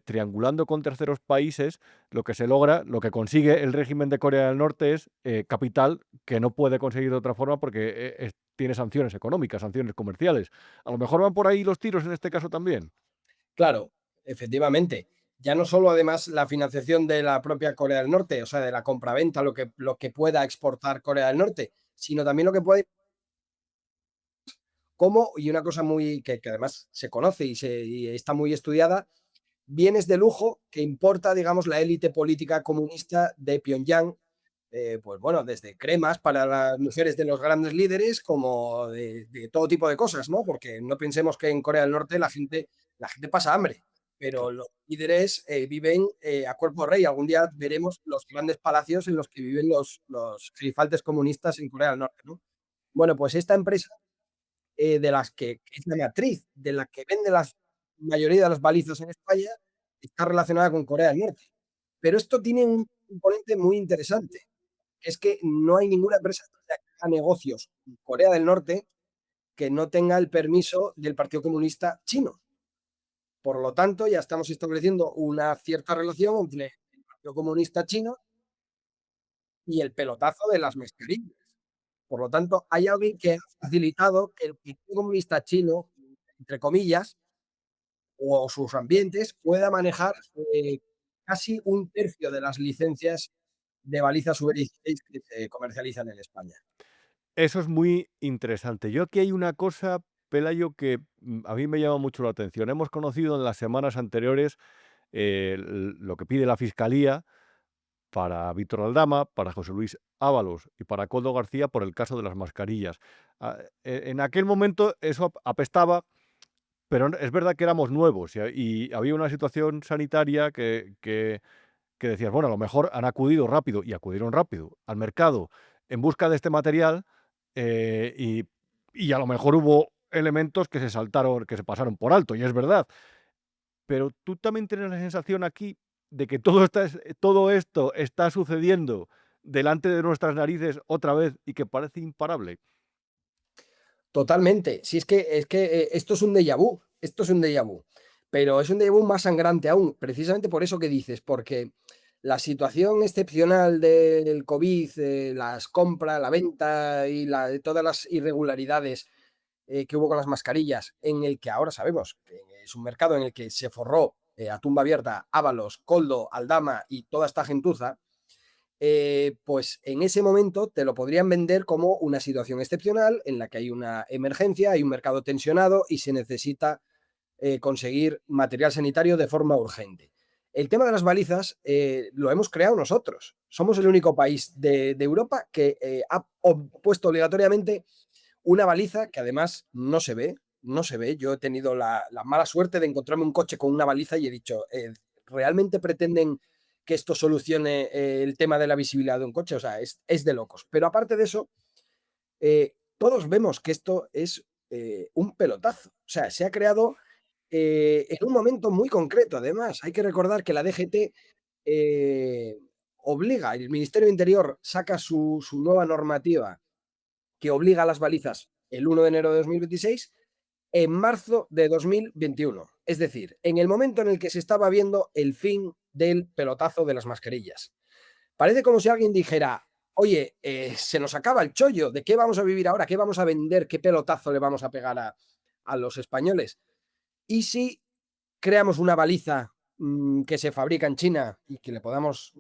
triangulando con terceros países, lo que se logra, lo que consigue el régimen de Corea del Norte es capital que no puede conseguir de otra forma porque tiene sanciones económicas, sanciones comerciales. A lo mejor van por ahí los tiros en este caso también. Claro, efectivamente. Ya no solo además la financiación de la propia Corea del Norte, o sea, de la compraventa, lo que pueda exportar Corea del Norte, sino también lo que puede... y una cosa muy que además se conoce y está muy estudiada, bienes de lujo que importa, digamos, la élite política comunista de Pyongyang pues bueno, desde cremas para las mujeres de los grandes líderes, como de todo tipo de cosas, ¿no? Porque no pensemos que en Corea del Norte la gente pasa hambre, pero los líderes viven a cuerpo rey. Algún día veremos los grandes palacios en los que viven los gerifaltes comunistas en Corea del Norte, ¿no? Bueno, pues esta empresa de las que es la matriz, de la que vende la mayoría de las balizas en España, está relacionada con Corea del Norte. Pero esto tiene un componente muy interesante. Es que no hay ninguna empresa que haga negocios en Corea del Norte que no tenga el permiso del Partido Comunista Chino. Por lo tanto, ya estamos estableciendo una cierta relación entre el Partido Comunista Chino y el pelotazo de las mascarillas. Por lo tanto, hay alguien que ha facilitado que el Partido Comunista Chino, entre comillas, o sus ambientes, pueda manejar casi un tercio de las licencias de balizas V16 que se comercializan en España. Eso es muy interesante. Yo aquí hay una cosa, Pelayo, que a mí me llama mucho la atención. Hemos conocido en las semanas anteriores lo que pide la Fiscalía para Víctor Aldama, para José Luis Ábalos y para Koldo García por el caso de las mascarillas. En aquel momento eso apestaba, pero es verdad que éramos nuevos y había una situación sanitaria que decías, bueno, a lo mejor han acudido rápido, y acudieron rápido al mercado en busca de este material, y a lo mejor hubo elementos que se saltaron, que se pasaron por alto, y es verdad. Pero tú también tienes la sensación aquí de que todo esto está sucediendo delante de nuestras narices otra vez y que parece imparable. Totalmente. Si es que esto es un déjà vu, esto es un déjà vu, pero es un déjà vu más sangrante aún, precisamente por eso que dices, porque la situación excepcional del COVID, las compras, la venta y todas las irregularidades que hubo con las mascarillas, en el que ahora sabemos que es un mercado en el que se forró a tumba abierta Ábalos, Koldo, Aldama y toda esta gentuza, pues en ese momento te lo podrían vender como una situación excepcional en la que hay una emergencia, hay un mercado tensionado y se necesita conseguir material sanitario de forma urgente. El tema de las balizas lo hemos creado nosotros. Somos el único país de Europa que ha puesto obligatoriamente una baliza que además no se ve. Yo he tenido la mala suerte de encontrarme un coche con una baliza y he dicho, ¿realmente pretenden que esto solucione el tema de la visibilidad de un coche? O sea, es de locos. Pero aparte de eso, todos vemos que esto es un pelotazo. O sea, se ha creado en un momento muy concreto. Además, hay que recordar que la DGT obliga, el Ministerio de Interior saca su nueva normativa que obliga a las balizas el 1 de enero de 2026 en marzo de 2021. Es decir, en el momento en el que se estaba viendo el fin del pelotazo de las mascarillas. Parece como si alguien dijera, oye, se nos acaba el chollo, ¿de qué vamos a vivir ahora? ¿Qué vamos a vender? ¿Qué pelotazo le vamos a pegar a los españoles? ¿Y si creamos una baliza que se fabrica en China y que le podamos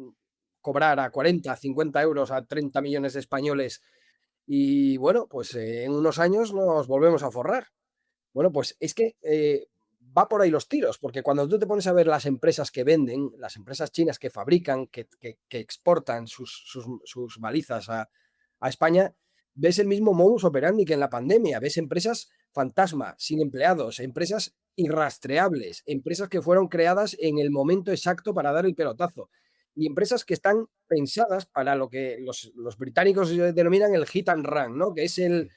cobrar a 40, 50 euros a 30 millones de españoles y bueno, pues en unos años nos volvemos a forrar? Bueno, pues es que va por ahí los tiros, porque cuando tú te pones a ver las empresas que venden, las empresas chinas que fabrican, que exportan sus balizas a España, ves el mismo modus operandi que en la pandemia, ves empresas fantasma, sin empleados, empresas irrastreables, empresas que fueron creadas en el momento exacto para dar el pelotazo y empresas que están pensadas para lo que los británicos denominan el hit and run, ¿no? Que es el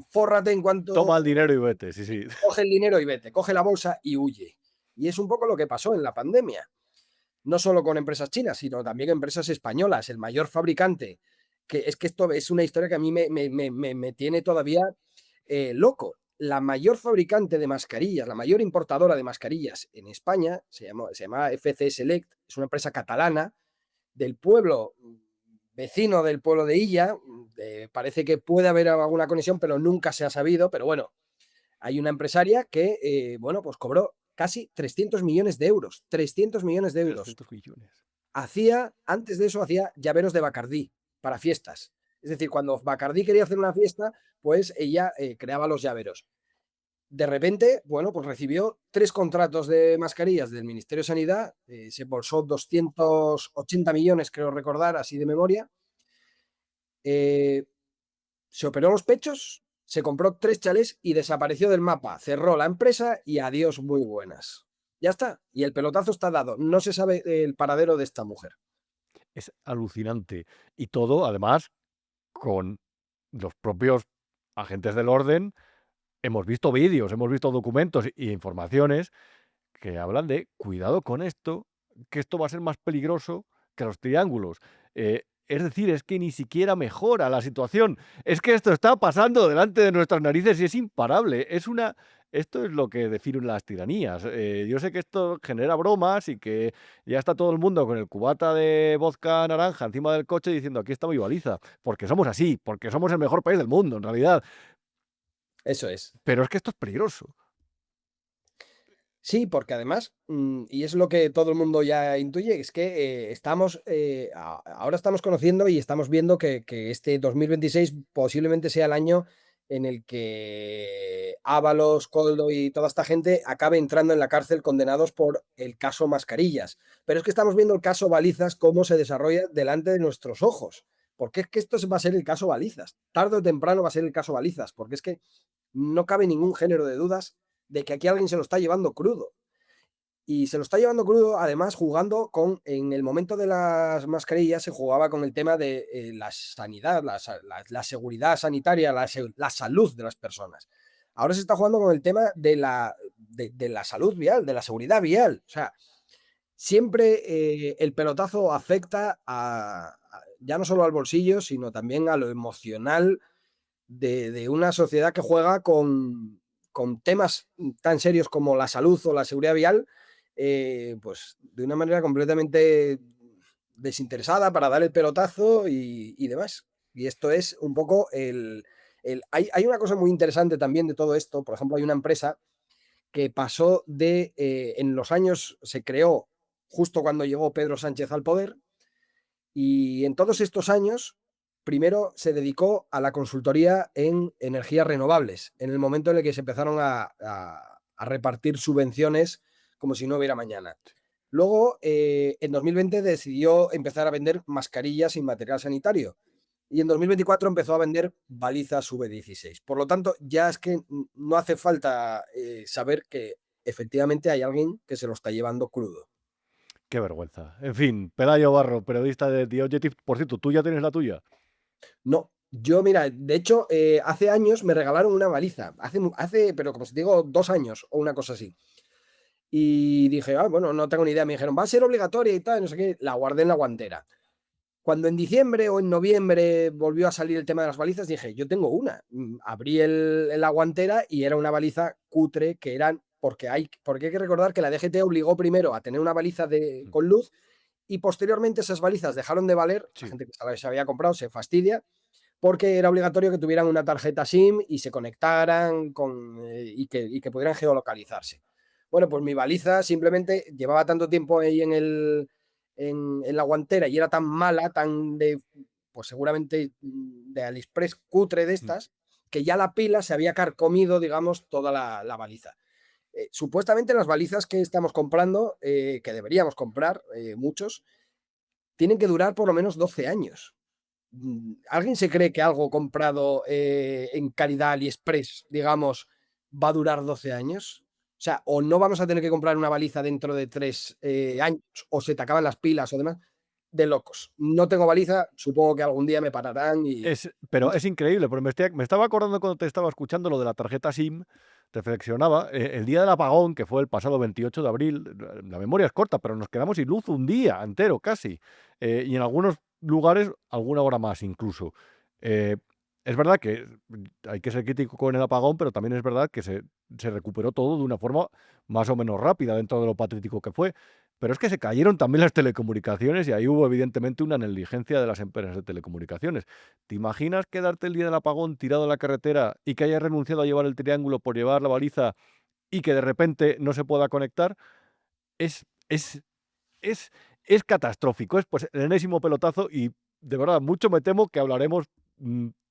fórrate en cuanto... Toma el dinero y vete, sí, sí. Coge el dinero y vete, coge la bolsa y huye. Y es un poco lo que pasó en la pandemia. No solo con empresas chinas, sino también empresas españolas. El mayor fabricante, que esto es una historia que a mí me tiene todavía loco. La mayor fabricante de mascarillas, la mayor importadora de mascarillas en España, se llama FC Select, es una empresa catalana del pueblo vecino del pueblo de Illa. Parece que puede haber alguna conexión, pero nunca se ha sabido. Pero bueno, hay una empresaria que, bueno, pues cobró casi 300 millones de euros. 300 millones de euros. 300 millones. Antes de eso, hacía llaveros de Bacardí para fiestas. Es decir, cuando Bacardí quería hacer una fiesta, pues ella creaba los llaveros. De repente, bueno, pues recibió 3 contratos de mascarillas del Ministerio de Sanidad, se embolsó 280 millones, creo recordar, así de memoria, se operó los pechos, se compró 3 chalés y desapareció del mapa. Cerró la empresa y adiós, muy buenas. Ya está. Y el pelotazo está dado. No se sabe el paradero de esta mujer. Es alucinante. Y todo, además, con los propios agentes del orden. Hemos visto vídeos, hemos visto documentos e informaciones que hablan de cuidado con esto, que esto va a ser más peligroso que los triángulos. Es decir, es que ni siquiera mejora la situación. Es que esto está pasando delante de nuestras narices y es imparable. Esto es lo que definen las tiranías. Yo sé que esto genera bromas y que ya está todo el mundo con el cubata de vodka naranja encima del coche diciendo aquí está mi baliza, porque somos así, porque somos el mejor país del mundo, en realidad. Eso es. Pero es que esto es peligroso. Sí, porque además, y es lo que todo el mundo ya intuye, es que ahora estamos conociendo y estamos viendo que este 2026 posiblemente sea el año en el que Ábalos, Koldo y toda esta gente acabe entrando en la cárcel condenados por el caso Mascarillas. Pero es que estamos viendo el caso Balizas, cómo se desarrolla delante de nuestros ojos. Porque es que esto va a ser el caso Balizas. Tarde o temprano va a ser el caso Balizas, porque es que no cabe ningún género de dudas de que aquí alguien se lo está llevando crudo. Y se lo está llevando crudo, además, jugando en el momento de las mascarillas se jugaba con el tema de la sanidad, la seguridad sanitaria, la salud de las personas. Ahora se está jugando con el tema de la salud vial, de la seguridad vial. O sea, siempre el pelotazo afecta ya no solo al bolsillo, sino también a lo emocional de una sociedad que juega con temas tan serios como la salud o la seguridad vial, pues de una manera completamente desinteresada para dar el pelotazo y demás. Y esto es un poco hay una cosa muy interesante también de todo esto. Por ejemplo, hay una empresa que pasó en los años, se creó justo cuando llegó Pedro Sánchez al poder, y en todos estos años primero se dedicó a la consultoría en energías renovables, en el momento en el que se empezaron a repartir subvenciones como si no hubiera mañana. Luego, en 2020 decidió empezar a vender mascarillas sin material sanitario y en 2024 empezó a vender balizas V16. Por lo tanto, ya es que no hace falta saber que efectivamente hay alguien que se lo está llevando crudo. Qué vergüenza. En fin, Pelayo Barro, periodista de The Objective. Por cierto, ¿tú ya tienes la tuya? No, yo mira, de hecho, hace años me regalaron una baliza, pero como si te digo, 2 años o una cosa así. Y dije, bueno, no tengo ni idea, me dijeron, va a ser obligatoria y tal, no sé qué, la guardé en la guantera. Cuando en diciembre o en noviembre volvió a salir el tema de las balizas, dije, yo tengo una. Abrí la guantera y era una baliza cutre que eran, porque hay que recordar que la DGT obligó primero a tener una baliza con luz y posteriormente esas balizas dejaron de valer, la gente que se había comprado se fastidia, porque era obligatorio que tuvieran una tarjeta SIM y se conectaran y que pudieran geolocalizarse. Bueno, pues mi baliza simplemente llevaba tanto tiempo ahí en la guantera y era tan mala, pues seguramente de AliExpress cutre de estas, que ya la pila se había carcomido, digamos, toda la baliza. Supuestamente las balizas que estamos comprando, que deberíamos comprar, muchos, tienen que durar por lo menos 12 años. ¿Alguien se cree que algo comprado en calidad AliExpress, digamos, va a durar 12 años? O sea, o no vamos a tener que comprar una baliza dentro de 3 años, o se te acaban las pilas o demás. De locos. No tengo baliza, supongo que algún día me pararán y... Pero es increíble, porque me estaba acordando cuando te estaba escuchando lo de la tarjeta SIM, reflexionaba, el día del apagón, que fue el pasado 28 de abril, la memoria es corta, pero nos quedamos sin luz un día entero casi, y en algunos lugares alguna hora más incluso. Es verdad que hay que ser crítico con el apagón, pero también es verdad que se recuperó todo de una forma más o menos rápida dentro de lo patético que fue. Pero es que se cayeron también las telecomunicaciones y ahí hubo evidentemente una negligencia de las empresas de telecomunicaciones. ¿Te imaginas quedarte el día del apagón tirado en la carretera y que hayas renunciado a llevar el triángulo por llevar la baliza y que de repente no se pueda conectar? Es catastrófico, es pues el enésimo pelotazo y de verdad mucho me temo que hablaremos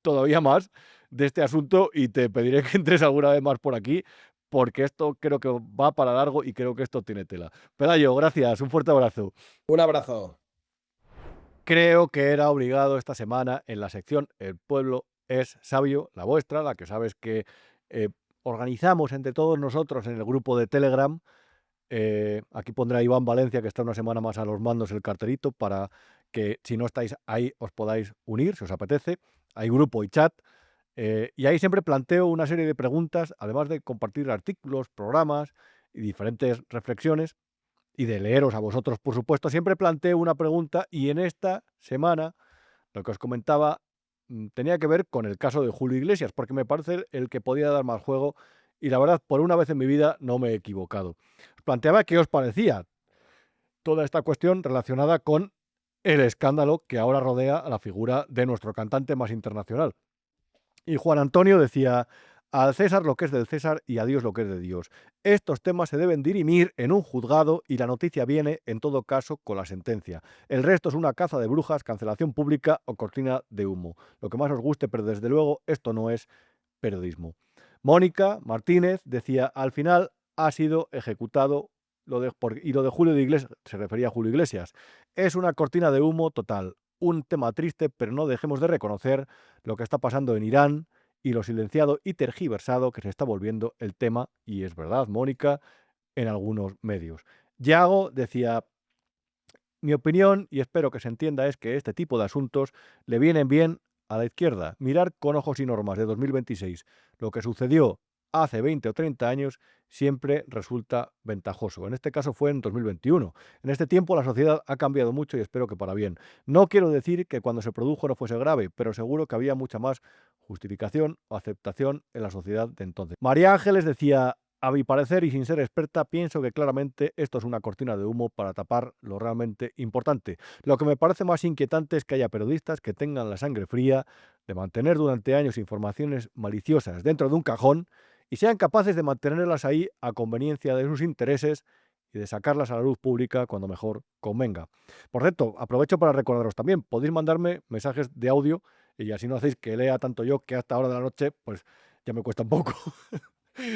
todavía más de este asunto y te pediré que entres alguna vez más por aquí porque esto creo que va para largo y creo que esto tiene tela. Pelayo, gracias, un fuerte abrazo. Un abrazo. creo que era obligado esta semana en la sección El pueblo es sabio, la vuestra, la que sabes que organizamos entre todos nosotros en el grupo de Telegram. Aquí pondrá Iván Valencia, que está una semana más a los mandos, el carterito para que si no estáis ahí os podáis unir, si os apetece. Hay grupo y chat. Y ahí siempre planteo una serie de preguntas, además de compartir artículos, programas y diferentes reflexiones, y de leeros a vosotros, por supuesto. Siempre planteo una pregunta y en esta semana lo que os comentaba tenía que ver con el caso de Julio Iglesias, porque me parece el que podía dar más juego y la verdad, por una vez en mi vida no me he equivocado. Os planteaba qué os parecía toda esta cuestión relacionada con el escándalo que ahora rodea a la figura de nuestro cantante más internacional. Y Juan Antonio decía: al César lo que es del César y a Dios lo que es de Dios. Estos temas se deben dirimir en un juzgado y la noticia viene, en todo caso, con la sentencia. El resto es una caza de brujas, cancelación pública o cortina de humo. Lo que más os guste, pero desde luego esto no es periodismo. Mónica Martínez decía: al final ha sido ejecutado y lo de Julio de Iglesias, se refería a Julio Iglesias, es una cortina de humo total. Un tema triste, pero no dejemos de reconocer lo que está pasando en Irán y lo silenciado y tergiversado que se está volviendo el tema, y es verdad, Mónica, en algunos medios. Yago decía: mi opinión, y espero que se entienda, es que este tipo de asuntos le vienen bien a la izquierda. Mirar con ojos y normas de 2026 lo que sucedió hace 20 o 30 años siempre resulta ventajoso. En este caso fue en 2021. En este tiempo la sociedad ha cambiado mucho y espero que para bien. No quiero decir que cuando se produjo no fuese grave, pero seguro que había mucha más justificación o aceptación en la sociedad de entonces. María Ángeles decía: a mi parecer y sin ser experta, pienso que claramente esto es una cortina de humo para tapar lo realmente importante. Lo que me parece más inquietante es que haya periodistas que tengan la sangre fría de mantener durante años informaciones maliciosas dentro de un cajón y sean capaces de mantenerlas ahí a conveniencia de sus intereses y de sacarlas a la luz pública cuando mejor convenga. Por cierto, aprovecho para recordaros también, podéis mandarme mensajes de audio y así no hacéis que lea tanto yo, que hasta hora de la noche pues ya me cuesta un poco.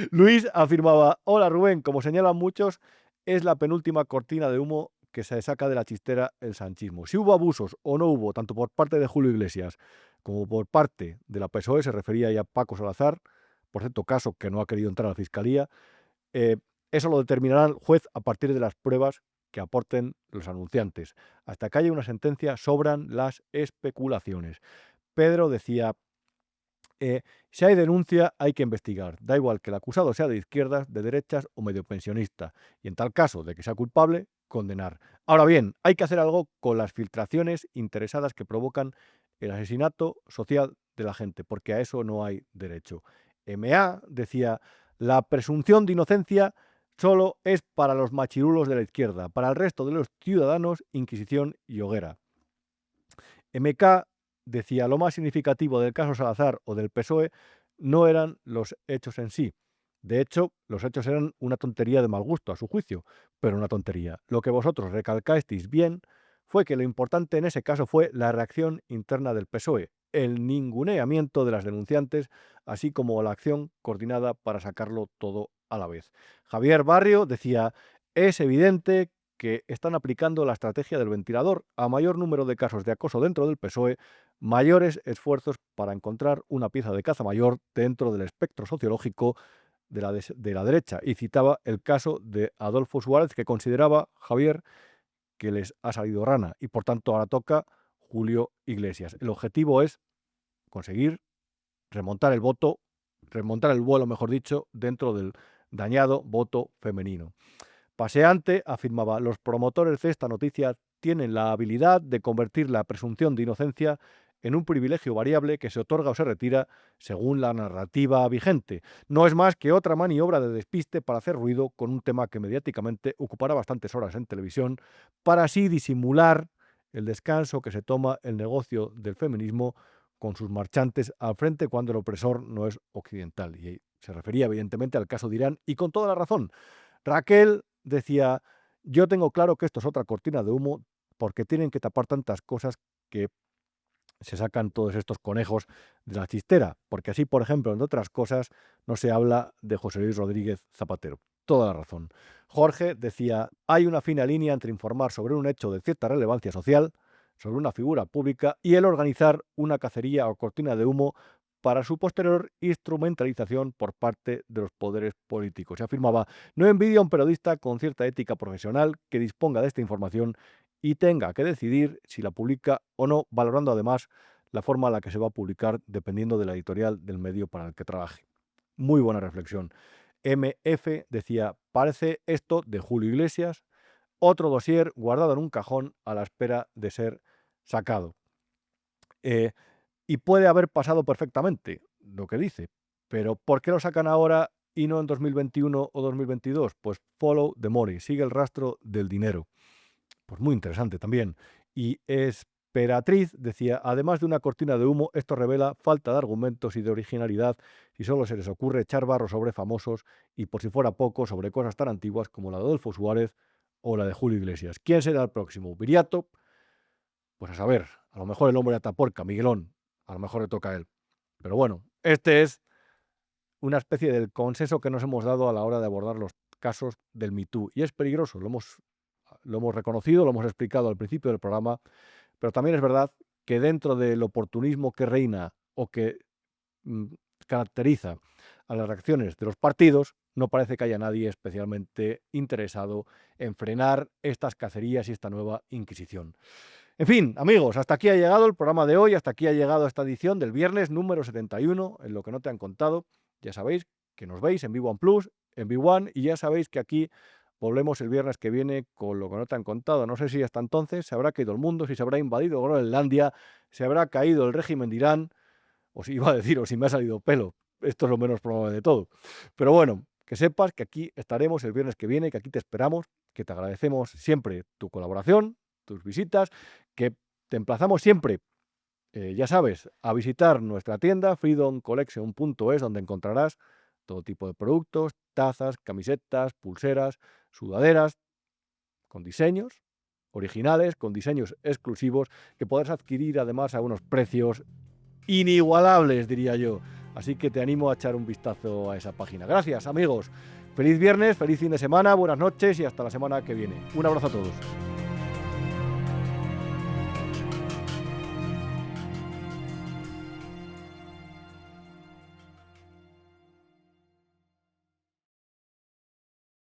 Luis afirmaba: hola Rubén, como señalan muchos, es la penúltima cortina de humo que se saca de la chistera el sanchismo. Si hubo abusos o no hubo, tanto por parte de Julio Iglesias como por parte de la PSOE, se refería ya a Paco Salazar, por cierto, caso que no ha querido entrar a la Fiscalía, eso lo determinará el juez a partir de las pruebas que aporten los anunciantes. Hasta que haya una sentencia sobran las especulaciones. Pedro decía: si hay denuncia hay que investigar, da igual que el acusado sea de izquierdas, de derechas o medio pensionista, y en tal caso de que sea culpable, condenar. Ahora bien, hay que hacer algo con las filtraciones interesadas que provocan el asesinato social de la gente, porque a eso no hay derecho. MA decía: la presunción de inocencia solo es para los machirulos de la izquierda, para el resto de los ciudadanos, inquisición y hoguera. MK decía: lo más significativo del caso Salazar o del PSOE no eran los hechos en sí. De hecho, los hechos eran una tontería de mal gusto, a su juicio, pero una tontería. Lo que vosotros recalcasteis bien fue que lo importante en ese caso fue la reacción interna del PSOE, el ninguneamiento de las denunciantes, así como la acción coordinada para sacarlo todo a la vez. Javier Barrio decía: es evidente que están aplicando la estrategia del ventilador. A mayor número de casos de acoso dentro del PSOE, mayores esfuerzos para encontrar una pieza de caza mayor dentro del espectro sociológico de la derecha. Y citaba el caso de Adolfo Suárez, que consideraba, Javier, que les ha salido rana y por tanto ahora toca Julio Iglesias. El objetivo es conseguir remontar el vuelo, mejor dicho, dentro del dañado voto femenino. Paseante afirmaba: los promotores de esta noticia tienen la habilidad de convertir la presunción de inocencia en un privilegio variable que se otorga o se retira según la narrativa vigente. No es más que otra maniobra de despiste para hacer ruido con un tema que mediáticamente ocupará bastantes horas en televisión, para así disimular el descanso que se toma el negocio del feminismo con sus marchantes al frente cuando el opresor no es occidental. Y se refería evidentemente al caso de Irán, y con toda la razón. Raquel decía: yo tengo claro que esto es otra cortina de humo porque tienen que tapar tantas cosas que se sacan todos estos conejos de la chistera, porque así, por ejemplo, entre otras cosas, no se habla de José Luis Rodríguez Zapatero. Toda la razón. Jorge decía: hay una fina línea entre informar sobre un hecho de cierta relevancia social, sobre una figura pública y el organizar una cacería o cortina de humo para su posterior instrumentalización por parte de los poderes políticos. Se afirmaba: no envidia a un periodista con cierta ética profesional que disponga de esta información y tenga que decidir si la publica o no, valorando además la forma en la que se va a publicar dependiendo de la editorial del medio para el que trabaje. Muy buena reflexión. MF decía: parece esto de Julio Iglesias, otro dossier guardado en un cajón a la espera de ser sacado. Y puede haber pasado perfectamente lo que dice, pero ¿por qué lo sacan ahora y no en 2021 o 2022? Pues follow the money, sigue el rastro del dinero. Pues muy interesante también. Y Esperatriz decía: además de una cortina de humo, esto revela falta de argumentos y de originalidad si solo se les ocurre echar barro sobre famosos y, por si fuera poco, sobre cosas tan antiguas como la de Adolfo Suárez o la de Julio Iglesias. ¿Quién será el próximo? ¿Viriato? Pues a saber, a lo mejor el hombre de Atapuerca, Miguelón, a lo mejor le toca a él. Pero bueno, este es una especie del consenso que nos hemos dado a la hora de abordar los casos del Me Too. Y es peligroso, lo hemos reconocido, lo hemos explicado al principio del programa, pero también es verdad que dentro del oportunismo que reina o que caracteriza a las reacciones de los partidos, no parece que haya nadie especialmente interesado en frenar estas cacerías y esta nueva Inquisición. En fin, amigos, hasta aquí ha llegado el programa de hoy, hasta aquí ha llegado esta edición del viernes número 71, en lo que no te han contado. Ya sabéis que nos veis en V1 Plus, en V1, y ya sabéis que aquí volvemos el viernes que viene con lo que no te han contado. No sé si hasta entonces se habrá caído el mundo, si se habrá invadido Groenlandia, se habrá caído el régimen de Irán, o si iba a decir, o si me ha salido pelo. Esto es lo menos probable de todo. Pero bueno, que sepas que aquí estaremos el viernes que viene, que aquí te esperamos, que te agradecemos siempre tu colaboración, tus visitas, que te emplazamos siempre, ya sabes, a visitar nuestra tienda freedomcollection.es, donde encontrarás todo tipo de productos, tazas, camisetas, pulseras, sudaderas, con diseños originales, con diseños exclusivos, que podrás adquirir además a unos precios inigualables, diría yo. Así que te animo a echar un vistazo a esa página. Gracias, amigos. Feliz viernes, feliz fin de semana, buenas noches y hasta la semana que viene. Un abrazo a todos.